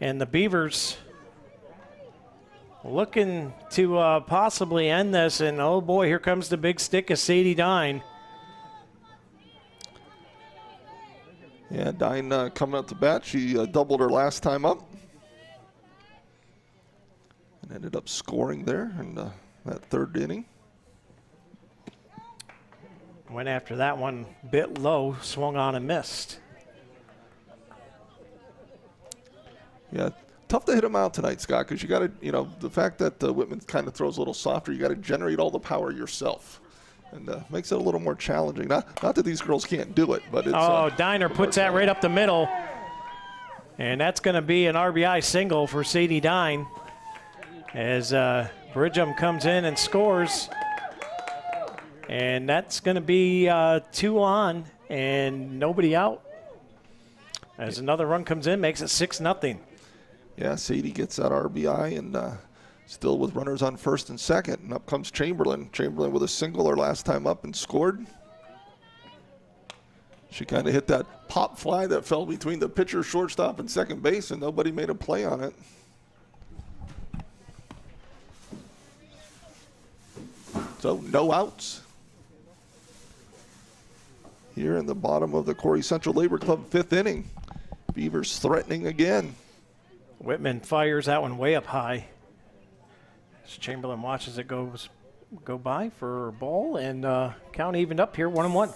and the Beavers looking to possibly end this, and oh boy, here comes the big stick of Sadie Dine. Yeah, Dine coming up to bat. She doubled her last time up and ended up scoring there in that third inning. Went after that one bit low, swung on and missed. Yeah, tough to hit him out tonight, Scott, because you got to, the fact that Whitman kind of throws a little softer, you got to generate all the power yourself. And makes it a little more challenging. Not that these girls can't do it, but it's... Diner puts that right up the middle. And that's going to be an RBI single for Sadie Dine as Bridgham comes in and scores. And that's going to be 2 on and nobody out. As another run comes in, makes it 6-0. Yeah, Sadie gets that RBI and still with runners on first and second. And up comes Chamberlain. Chamberlain with a single her last time up and scored. She kind of hit that pop fly that fell between the pitcher, shortstop, and second base, and nobody made a play on it. So no outs. Here in the bottom of the Corry Central Labor Club 5th inning. Beavers threatening again. Whitman fires that one way up high. As Chamberlain watches it go by for a ball, and count evened up here, 1-1.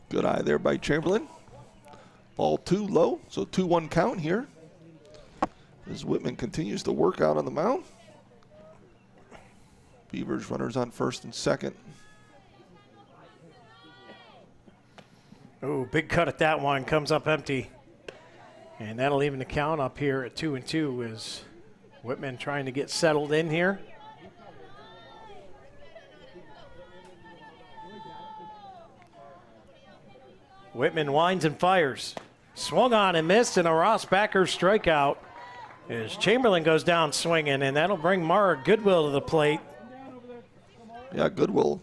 Good eye there by Chamberlain. Ball 2 low, so 2-1 count here. As Whitman continues to work out on the mound. Beavers runners on first and second. Oh, big cut at that one, comes up empty. And that'll even the count up here at 2-2 as Whitman trying to get settled in here. Whitman winds and fires. Swung on and missed, and a Ross Backer strikeout as Chamberlain goes down swinging, and that'll bring Mara Goodwill to the plate. Yeah, Goodwill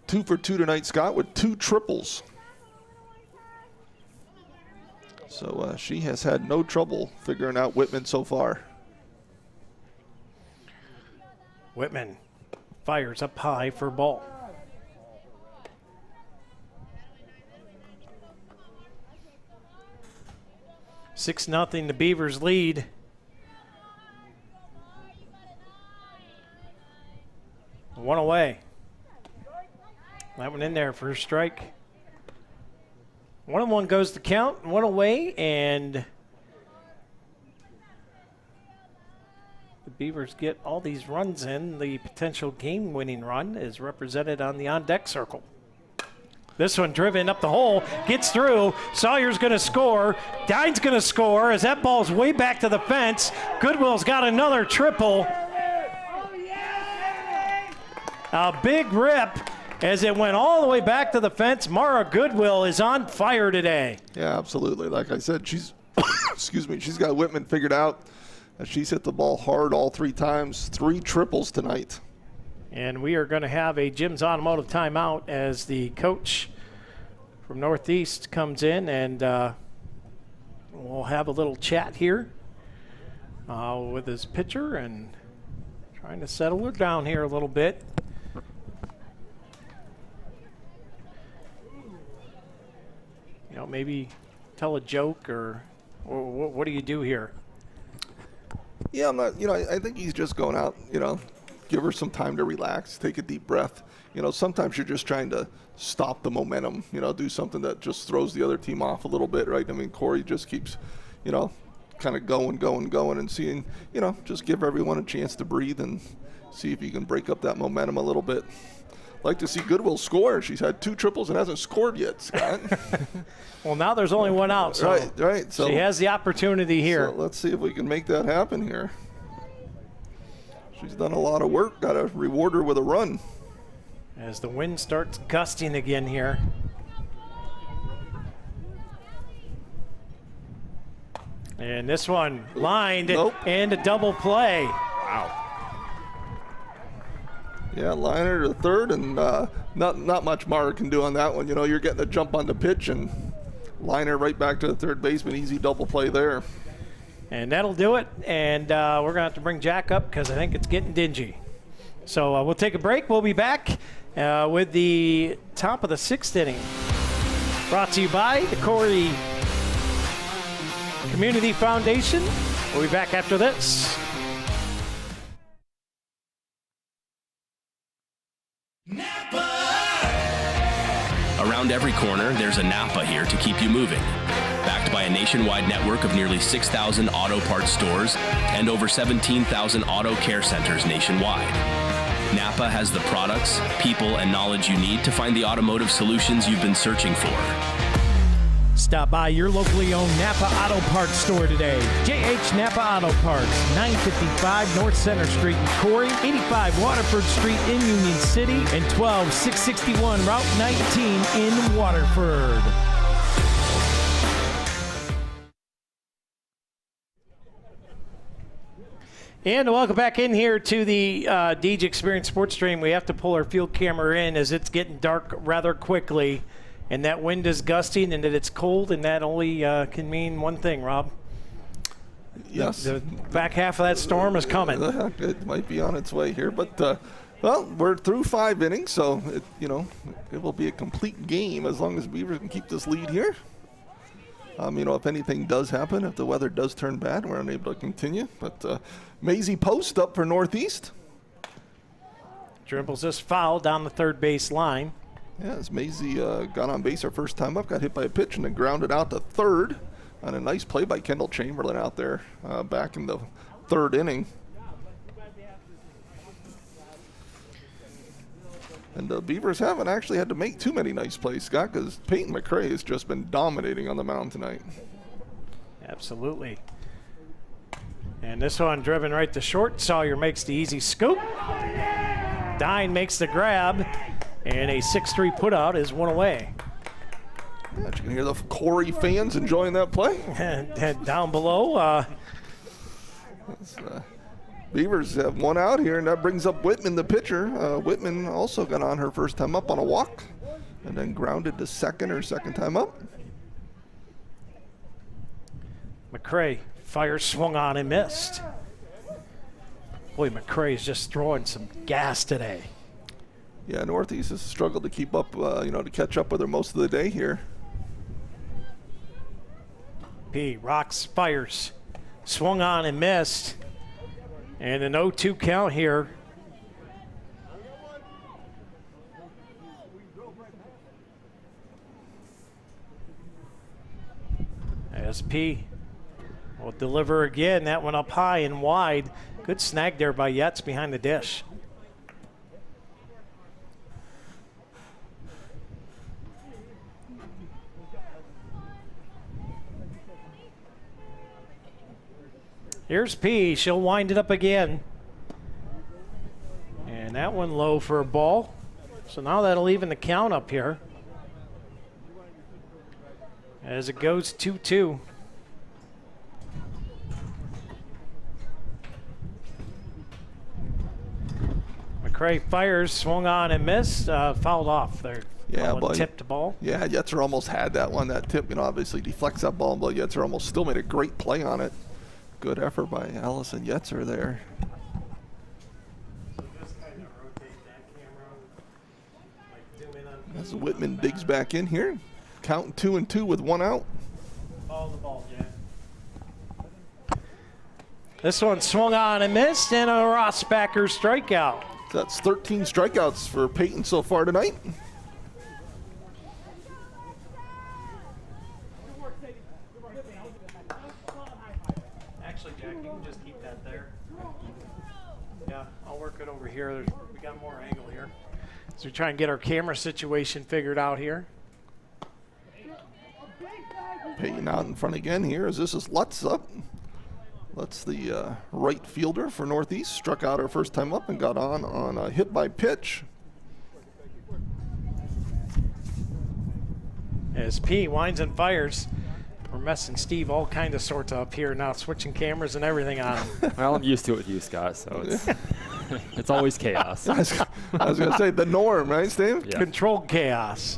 2 for 2 tonight, Scott, with 2 triples. So she has had no trouble figuring out Whitman so far. Whitman fires up high for ball. Six nothing, the Beavers lead. One away. That one in there for a strike. 1-1 goes the count, one away, and the Beavers get all these runs in. The potential game-winning run is represented on the on-deck circle. This one driven up the hole, gets through. Sawyer's going to score. Dine's going to score as that ball's way back to the fence. Goodwill's got another triple. A big rip as it went all the way back to the fence. Mara Goodwill is on fire today. Yeah, absolutely. Like I said, she's excuse me, she's got Whitman figured out. She's hit the ball hard all 3 times, 3 triples tonight. And we are going to have a Jim's Automotive timeout as the coach from Northeast comes in, and we'll have a little chat here with his pitcher and trying to settle her down here a little bit. You know, maybe tell a joke or what do you do here? Yeah, I'm not, I think he's just going out, give her some time to relax, take a deep breath. Sometimes you're just trying to stop the momentum, do something that just throws the other team off a little bit, right? I mean, Corry just keeps, kind of going and seeing, just give everyone a chance to breathe and see if you can break up that momentum a little bit. Like to see Goodwill score. She's had 2 triples and hasn't scored yet, Scott. Well, now there's only one out, so right. So she has the opportunity here. So let's see if we can make that happen here. She's done a lot of work. Got to reward her with a run. As the wind starts gusting again here. And this one lined and a double play. Wow. Yeah, liner to third, and not much Mara can do on that one. You're getting a jump on the pitch, and liner right back to the third baseman. Easy double play there. And that'll do it. And we're going to have to bring Jack up because I think it's getting dingy. So we'll take a break. We'll be back with the top of the 6th inning. Brought to you by the Corry Community Foundation. We'll be back after this. Around every corner, there's a Napa here to keep you moving. Backed by a nationwide network of nearly 6,000 auto parts stores and over 17,000 auto care centers nationwide. Napa has the products, people, and knowledge you need to find the automotive solutions you've been searching for. Stop by your locally owned Napa Auto Parts store today. JH Napa Auto Parts, 955 North Center Street in Corry, 85 Waterford Street in Union City, and 12661 Route 19 in Waterford. And welcome back in here to the DJ Experience Sports Stream. We have to pull our field camera in as it's getting dark rather quickly. And that wind is gusting and that it's cold, and that only can mean one thing, Rob. Yes. The back half of that storm is coming. It might be on its way here, but well, we're through 5 innings, so it will be a complete game as long as Beavers can keep this lead here. If anything does happen, if the weather does turn bad, we're unable to continue. But Maisie Post up for Northeast. Dribbles this foul down the third base line. Yeah, as Maisie got on base her first time up, got hit by a pitch and then grounded out to third on a nice play by Kendall Chamberlain out there back in the 3rd inning. And the Beavers haven't actually had to make too many nice plays, Scott, because Peyton McCray has just been dominating on the mound tonight. Absolutely. And this one driven right to short. Sawyer makes the easy scoop. Dine makes the grab. And a 6-3 putout is one away. Yeah, you can hear the Corry fans enjoying that play. And down below, Beavers have one out here, and that brings up Whitman, the pitcher. Whitman also got on her first time up on a walk, and then grounded to second her second time up. McCray fires, swung on and missed. Boy, McCray's just throwing some gas today. Yeah, Northeast has struggled to keep up, to catch up with her most of the day here. P rocks, fires, swung on and missed. And an 0-2 count here. As P will deliver again. That one up high and wide. Good snag there by Yetz behind the dish. Here's P. She'll wind it up again. And that one low for a ball. So now that'll even the count up here. As it goes 2-2. McCray fires, swung on and missed, fouled off there. Yeah, but tipped ball. Yeah, Yetzer almost had that one. That tip, obviously deflects that ball, but Yetzer almost still made a great play on it. Good effort by Allison Yetzer there. As Whitman digs back in here, counting 2-2 with one out. Follow the ball, Jack. This one swung on and missed, and a Rossbacker strikeout. That's 13 strikeouts for Peyton so far tonight. Actually, Jack, you can just keep that there. Yeah, I'll work it over here. We got more angle here. So we try and get our camera situation figured out here. Peyton out in front again here as this is Lutz up. Lutz, the right fielder for Northeast, struck out her first time up and got on a hit by pitch. As P winds and fires. We're messing Steve all kind of sorts up here now, switching cameras and everything on him. Well, I'm used to it with you, Scott, so it's, it's always chaos. I was going to say the norm, right, Steve? Yeah. Controlled chaos.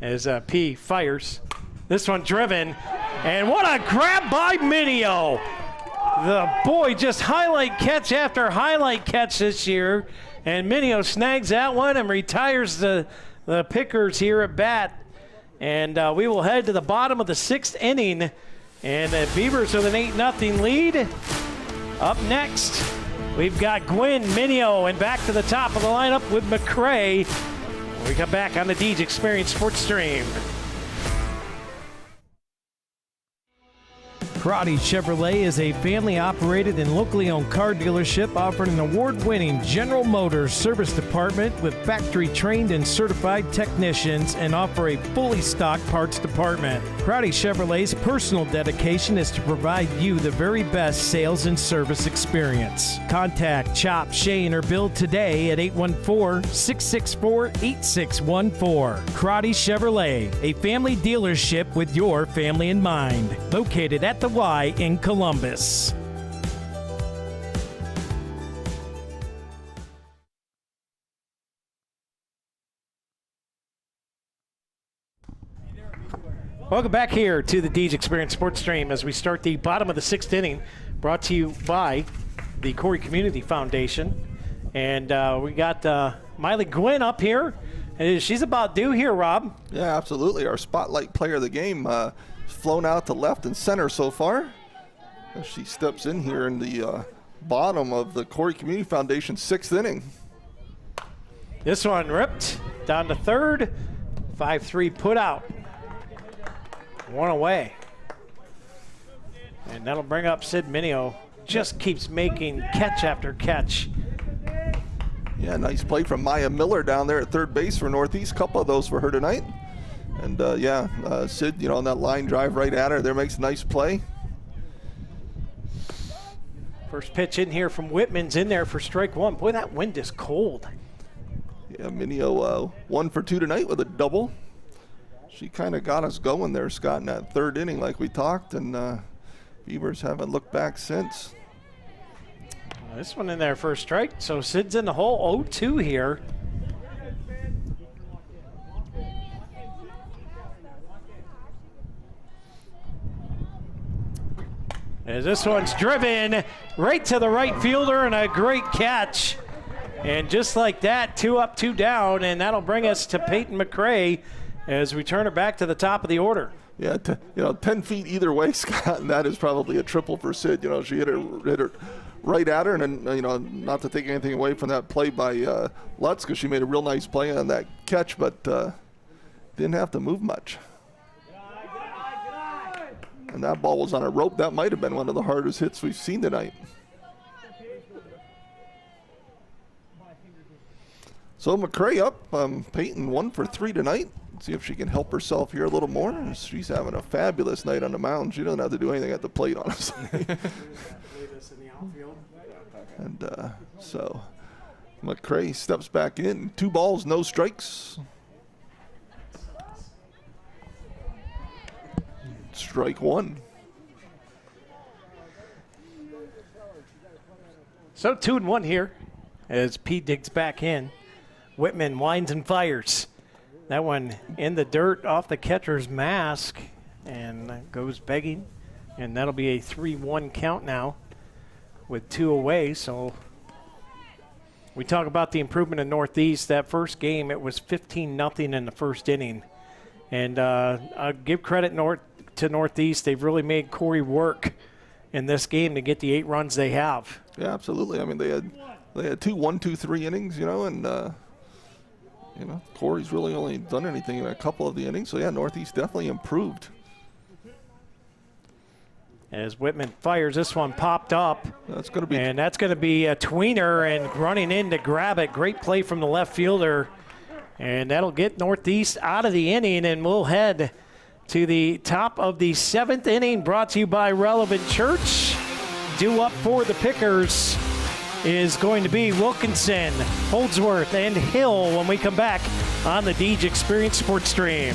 As P fires. This one driven. And what a grab by Minio. The boy just highlight catch after highlight catch this year. And Minio snags that one and retires the Pickers here at bat. And we will head to the bottom of the 6th inning. And the Beavers with an 8-0 lead. Up next, we've got Gwynn, Minio, and back to the top of the lineup with McCray. We come back on the Deej Experience Sports Stream. Corry Chevrolet is a family-operated and locally owned car dealership offering an award-winning General Motors service department with factory-trained and certified technicians and offer a fully stocked parts department. Corry Chevrolet's personal dedication is to provide you the very best sales and service experience. Contact Chop, Shane, or Bill today at 814-664-8614. Corry Chevrolet, a family dealership with your family in mind. Located at the Y in Columbus. Welcome back here to the Deej Experience Sports Stream as we start the bottom of the 6th inning, brought to you by the Corry Community Foundation. And we got Miley Gwynn up here. She's about due here, Rob. Yeah, absolutely. Our spotlight player of the game. Flown out to left and center so far. As she steps in here in the bottom of the Corry Community Foundation 6th inning. This one ripped down to third. 5-3 put out. One away. And that'll bring up Sid Minio. Just keeps making catch after catch. Yeah, nice play from Maya Miller down there at third base for Northeast. Couple of those for her tonight. And Sid, on that line drive right at her there makes a nice play. First pitch in here from Whitman's in there for strike one. Boy, that wind is cold. Yeah, Minio 1 for 2 tonight with a double. she kind of got us going there, Scott, in that third inning like we talked, and Beavers haven't looked back since. This one in there for a strike, so Sid's in the hole, 0-2 here. As this one's driven right to the right fielder, and a great catch. And just like that, 2 up, 2 down, and that'll bring us to Peyton McCray as we turn her back to the top of the order. Yeah, 10 feet either way, Scott, and that is probably a triple for Sid. She hit her right at her, and then, not to take anything away from that play by Lutz, because she made a real nice play on that catch, but didn't have to move much. And that ball was on a rope. That might have been one of the hardest hits we've seen tonight. So McCray up. Peyton 1 for 3 tonight. Let's see if she can help herself here a little more. She's having a fabulous night on the mound. She doesn't have to do anything at the plate, honestly. And so McCray steps back in. 2 balls, no strikes. Strike 1. So 2-1 here as P digs back in. Whitman winds and fires. That one in the dirt off the catcher's mask and goes begging. And that'll be a 3-1 count now with 2 away. So we talk about the improvement in Northeast. That first game, it was 15-0 in the first inning. And I'll give credit to Northeast. They've really made Corry work in this game to get the 8 runs they have. Yeah, absolutely. I mean, they had 2 1-2-3 innings, and Corry's really only done anything in a couple of the innings. So yeah, Northeast definitely improved. As Whitman fires, this one popped up. That's going to be, and that's going to be a tweener, and running in to grab it. Great play from the left fielder, and that'll get Northeast out of the inning, and we'll head to the top of the 7th inning, brought to you by Relevant Church. Due up for the Pickers is going to be Wilkinson, Holdsworth, and Hill when we come back on the Deej Experience Sports Stream.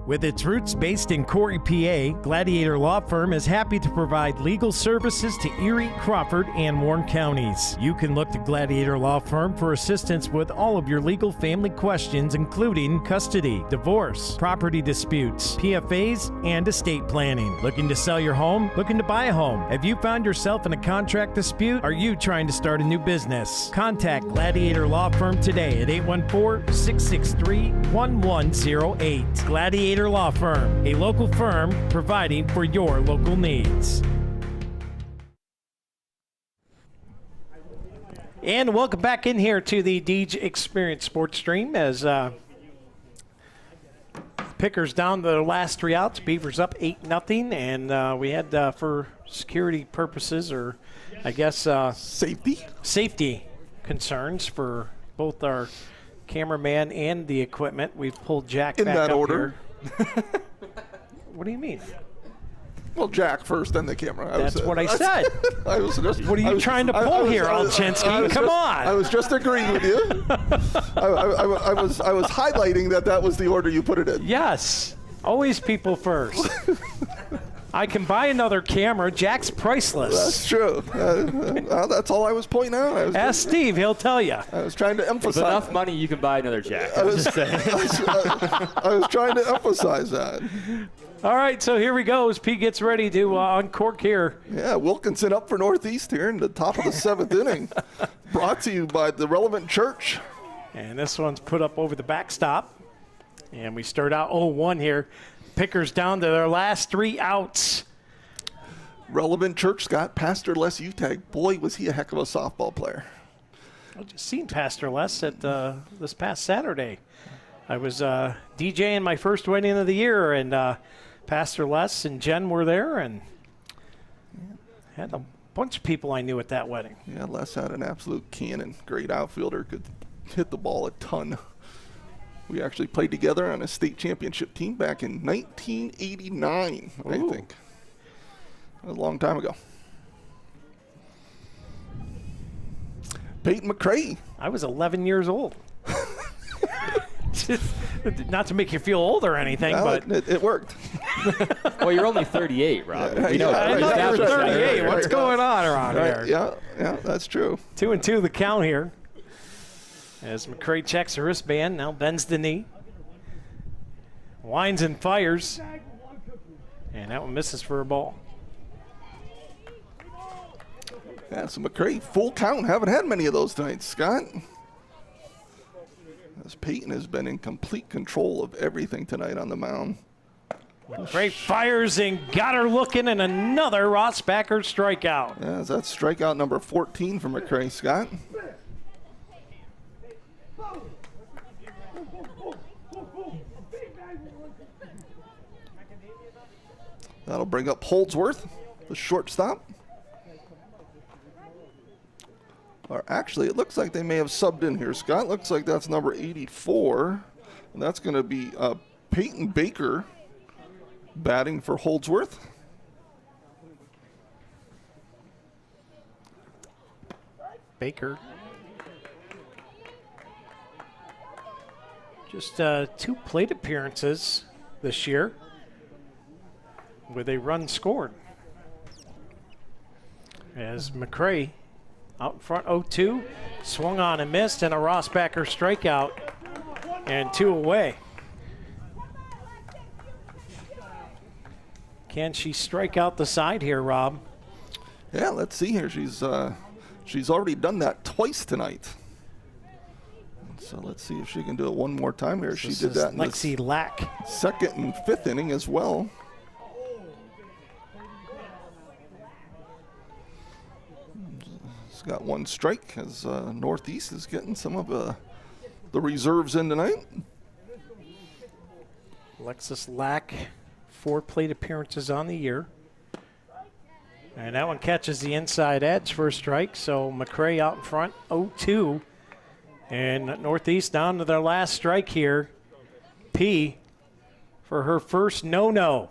With its roots based in Corry, PA, Gladiator Law Firm is happy to provide legal services to Erie, Crawford, and Warren counties. You can look to Gladiator Law Firm for assistance with all of your legal family questions, including custody, divorce, property disputes, PFAs, and estate planning. Looking to sell your home? Looking to buy a home? Have you found yourself in a contract dispute? Are you trying to start a new business? Contact Gladiator Law Firm today at 814-663-1108. Gladiator Law Firm, a local firm providing for your local needs. And welcome back in here to the Deej Experience Sports Stream as Pickers down to their last 3 outs. Beavers up 8-0, and we had for security purposes, or I guess safety concerns for both our cameraman and the equipment. We've pulled Jack in back that up order. Here. What do you mean? Well, Jack first, then the camera. That's what I said. What are you trying to pull here, Olchinski? Come on. I was just agreeing with you. I was highlighting that was the order you put it in. Yes. Always people first. I can buy another camera. Jack's priceless. That's true. That's all I was pointing out. Ask Steve. He'll tell you. I was trying to emphasize. With enough money, you can buy another Jack. I was trying to emphasize that. All right, so here we go as Pete gets ready to uncork here. Yeah, Wilkinson up for Northeast here in the top of the 7th inning. Brought to you by the Relevant Church. And this one's put up over the backstop. And we start out 0-1 here. Pickers down to their last 3 outs. Relevant Church, Scott, Pastor Les Utag. Boy, was he a heck of a softball player. I've just seen Pastor Les at this past Saturday. I was DJing my first wedding of the year, and Pastor Les and Jen were there, and had a bunch of people I knew at that wedding. Yeah, Les had an absolute cannon. Great outfielder, could hit the ball a ton. We actually played together on a state championship team back in 1989, I think. A long time ago. Peyton McCray. I was 11 years old. Not to make you feel old or anything, No, but it worked. Well, you're only 38, Rob. Yeah, We know yeah, that. I know right, you're right, 38. right, What's right. going on around here? Yeah, that's true. 2-2 the count here. As McCray checks her wristband, now bends the knee. Winds and fires. And that one misses for a ball. Yeah, so McCray, full count. Haven't had many of those tonight, Scott. As Peyton has been in complete control of everything tonight on the mound. McCray fires and got her looking, and another Rossbacker strikeout. Yeah, that's strikeout number 14 for McCray, Scott. That'll bring up Holdsworth, the shortstop. Or actually, it looks like they may have subbed in here, Scott. Looks like that's number 84. And that's going to be Peyton Baker batting for Holdsworth. Baker. Just 2 plate appearances this year with a run scored. As McCray out in front 0-2, swung on and missed, and a Rossbacker strikeout, and 2 away. Can she strike out the side here, Rob? Yeah, let's see here. She's already done that twice tonight. So let's see if she can do it one more time here. She did that in the Lexi Lack. second and fifth inning as well. She's got 1 strike as Northeast is getting some of the reserves in tonight. Alexis Lack, 4 plate appearances on the year. And that one catches the inside edge for a strike. So McCray out in front, 0-2. And Northeast down to their last strike here. P for her first no-no.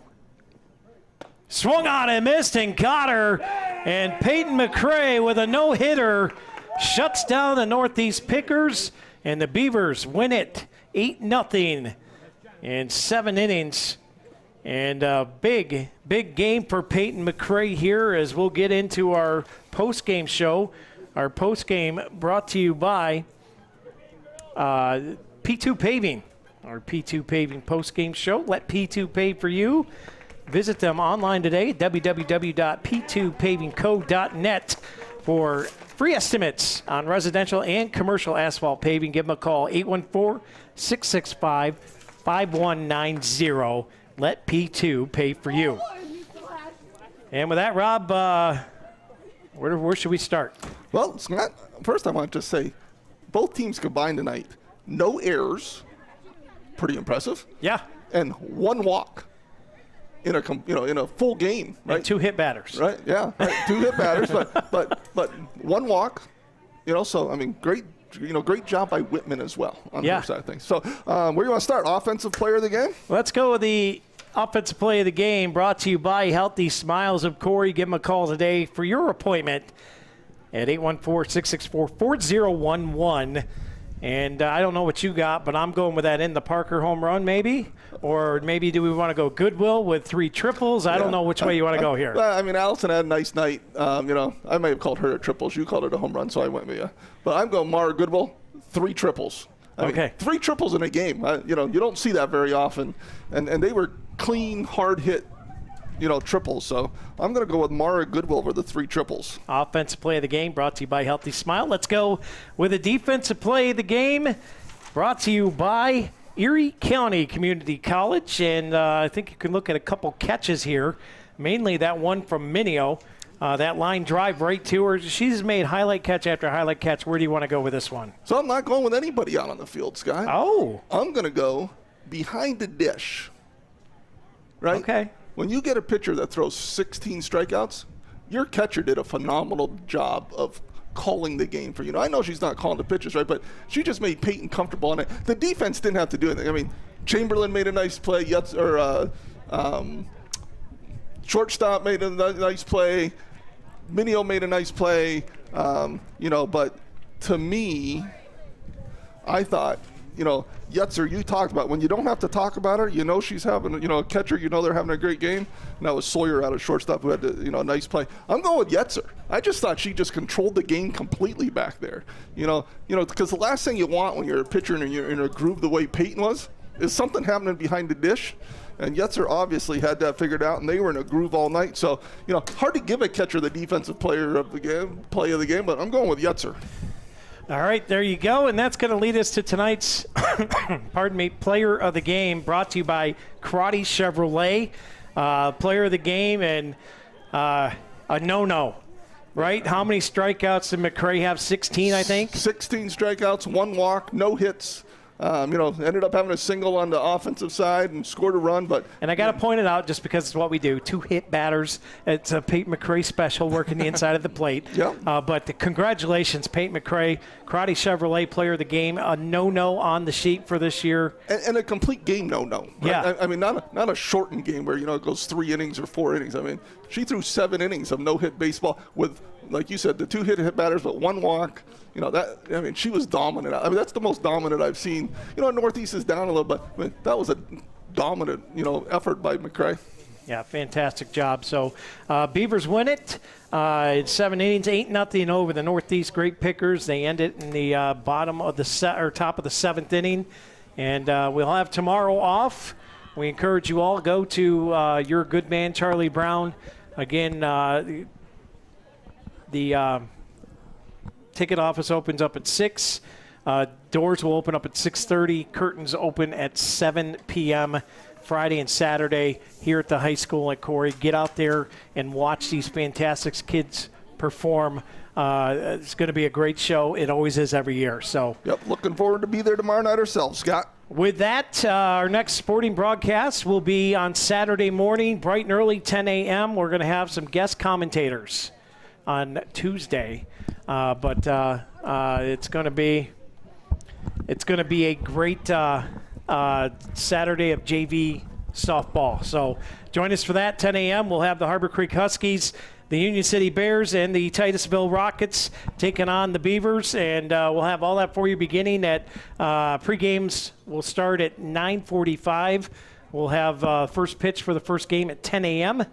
Swung on and missed and got her. And Peyton McCray with a no-hitter shuts down the Northeast Pickers. And the Beavers win it 8-0 in 7 innings. And a big game for Peyton McCray here as we'll get into our post-game show. Our post-game brought to you by P2 Paving. Our P2 Paving post-game show. Let P2 pave for you. Visit them online today, www.p2pavingco.net for free estimates on residential and commercial asphalt paving. Give them a call, 814-665-5190. Let P2 pave for you. And with that, Rob, where should we start? Well, Scott, first I want to just say, both teams combined tonight, no errors, pretty impressive. Yeah. And 1 walk in a full game, right? And 2 hit batters. Right. Yeah. Right. 2 hit batters, but 1 walk. So I mean, great job by Whitman as well on her side of things. So where do you want to start? Offensive player of the game? Let's go with the offensive play of the game, brought to you by Healthy Smiles of Corry. Give them a call today for your appointment at 814-664-4011. And I don't know what you got, but I'm going with that in the Parker home run maybe. Or maybe do we want to go Goodwill with 3 triples? I don't know which way you want to go here. Well, I mean, Allison had a nice night. I may have called her a triples. You called it a home run, so I went with you. But I'm going Mara Goodwill, 3 triples. I mean, 3 triples in a game. You don't see that very often. And they were clean, hard hit, triples. So I'm going to go with Mara Goodwill for the 3 triples. Offensive play of the game brought to you by Healthy Smile. Let's go with the defensive play of the game brought to you by Erie County Community College. And I think you can look at a couple catches here, mainly that one from Minio. That line drive right to her. She's made highlight catch after highlight catch. Where do you want to go with this one? So I'm not going with anybody out on the field, Scott. Oh. I'm going to go behind the dish. Right? Okay. When you get a pitcher that throws 16 strikeouts, your catcher did a phenomenal job of calling the game for you. I know she's not calling the pitches, right? But she just made Peyton comfortable on it. The defense didn't have to do anything. I mean, Chamberlain made a nice play. Shortstop made a nice play. Minio made a nice play. But to me, I thought Yetzer, you talked about when you don't have to talk about her, she's having, a catcher, they're having a great game. And that was Sawyer out of shortstop who had, a nice play. I'm going with Yetzer. I just thought she just controlled the game completely back there. Because the last thing you want when you're a pitcher and you're in a groove the way Peyton was is something happening behind the dish. And Yetzer obviously had that figured out, and they were in a groove all night. So, hard to give a catcher the defensive player of the game, play of the game, but I'm going with Yetzer. All right, there you go. And that's going to lead us to tonight's, player of the game, brought to you by Corry Chevrolet. Player of the game and a no-no, right? How many strikeouts did McCray have? 16, I think? 16 strikeouts, 1 walk, no hits. Ended up having a single on the offensive side and scored a run. And I got to point it out just because it's what we do. 2 hit batters. It's a Peyton McCray special working the inside of the plate. Yep. But congratulations, Peyton McCray, Corry Chevrolet player of the game. A no-no on the sheet for this year. And a complete game no-no. Right? Yeah. I mean, not a shortened game where, it goes 3 innings or 4 innings. I mean, she threw 7 innings of no-hit baseball with, like you said, the 2 hit batters, but 1 walk. She was dominant. I mean, that's the most dominant I've seen. Northeast is down a little bit. I mean, that was a dominant, effort by McCray. Yeah, fantastic job. So, Beavers win it. It's 7 innings, 8-0 over the Northeast Grape Pickers. They end it in the bottom of the top of the 7th inning, and we'll have tomorrow off. We encourage you all go to your good man Charlie Brown. Again, the ticket office opens up at 6. Doors will open up at 6:30. Curtains open at 7 p.m. Friday and Saturday here at the high school at Corry. Get out there and watch these fantastic kids perform. It's going to be a great show. It always is every year. So, yep, looking forward to be there tomorrow night ourselves, Scott. With that, our next sporting broadcast will be on Saturday morning, bright and early, 10 a.m. We're going to have some guest commentators on Tuesday. But it's going to be a great Saturday of JV softball. So join us for that, 10 a.m. We'll have the Harbor Creek Huskies, the Union City Bears, and the Titusville Rockets taking on the Beavers. And we'll have all that for you beginning at pre-games will start at 9:45. We'll have first pitch for the first game at 10 a.m.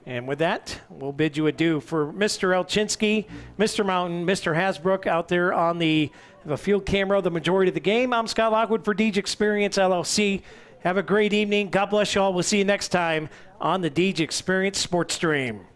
And with that, we'll bid you adieu. For Mr. Elchinsky, Mr. Mountain, Mr. Hasbrook out there on the field camera the majority of the game, I'm Scott Lockwood for Deej Experience LLC. Have a great evening. God bless you all. We'll see you next time on the Deej Experience Sports Stream.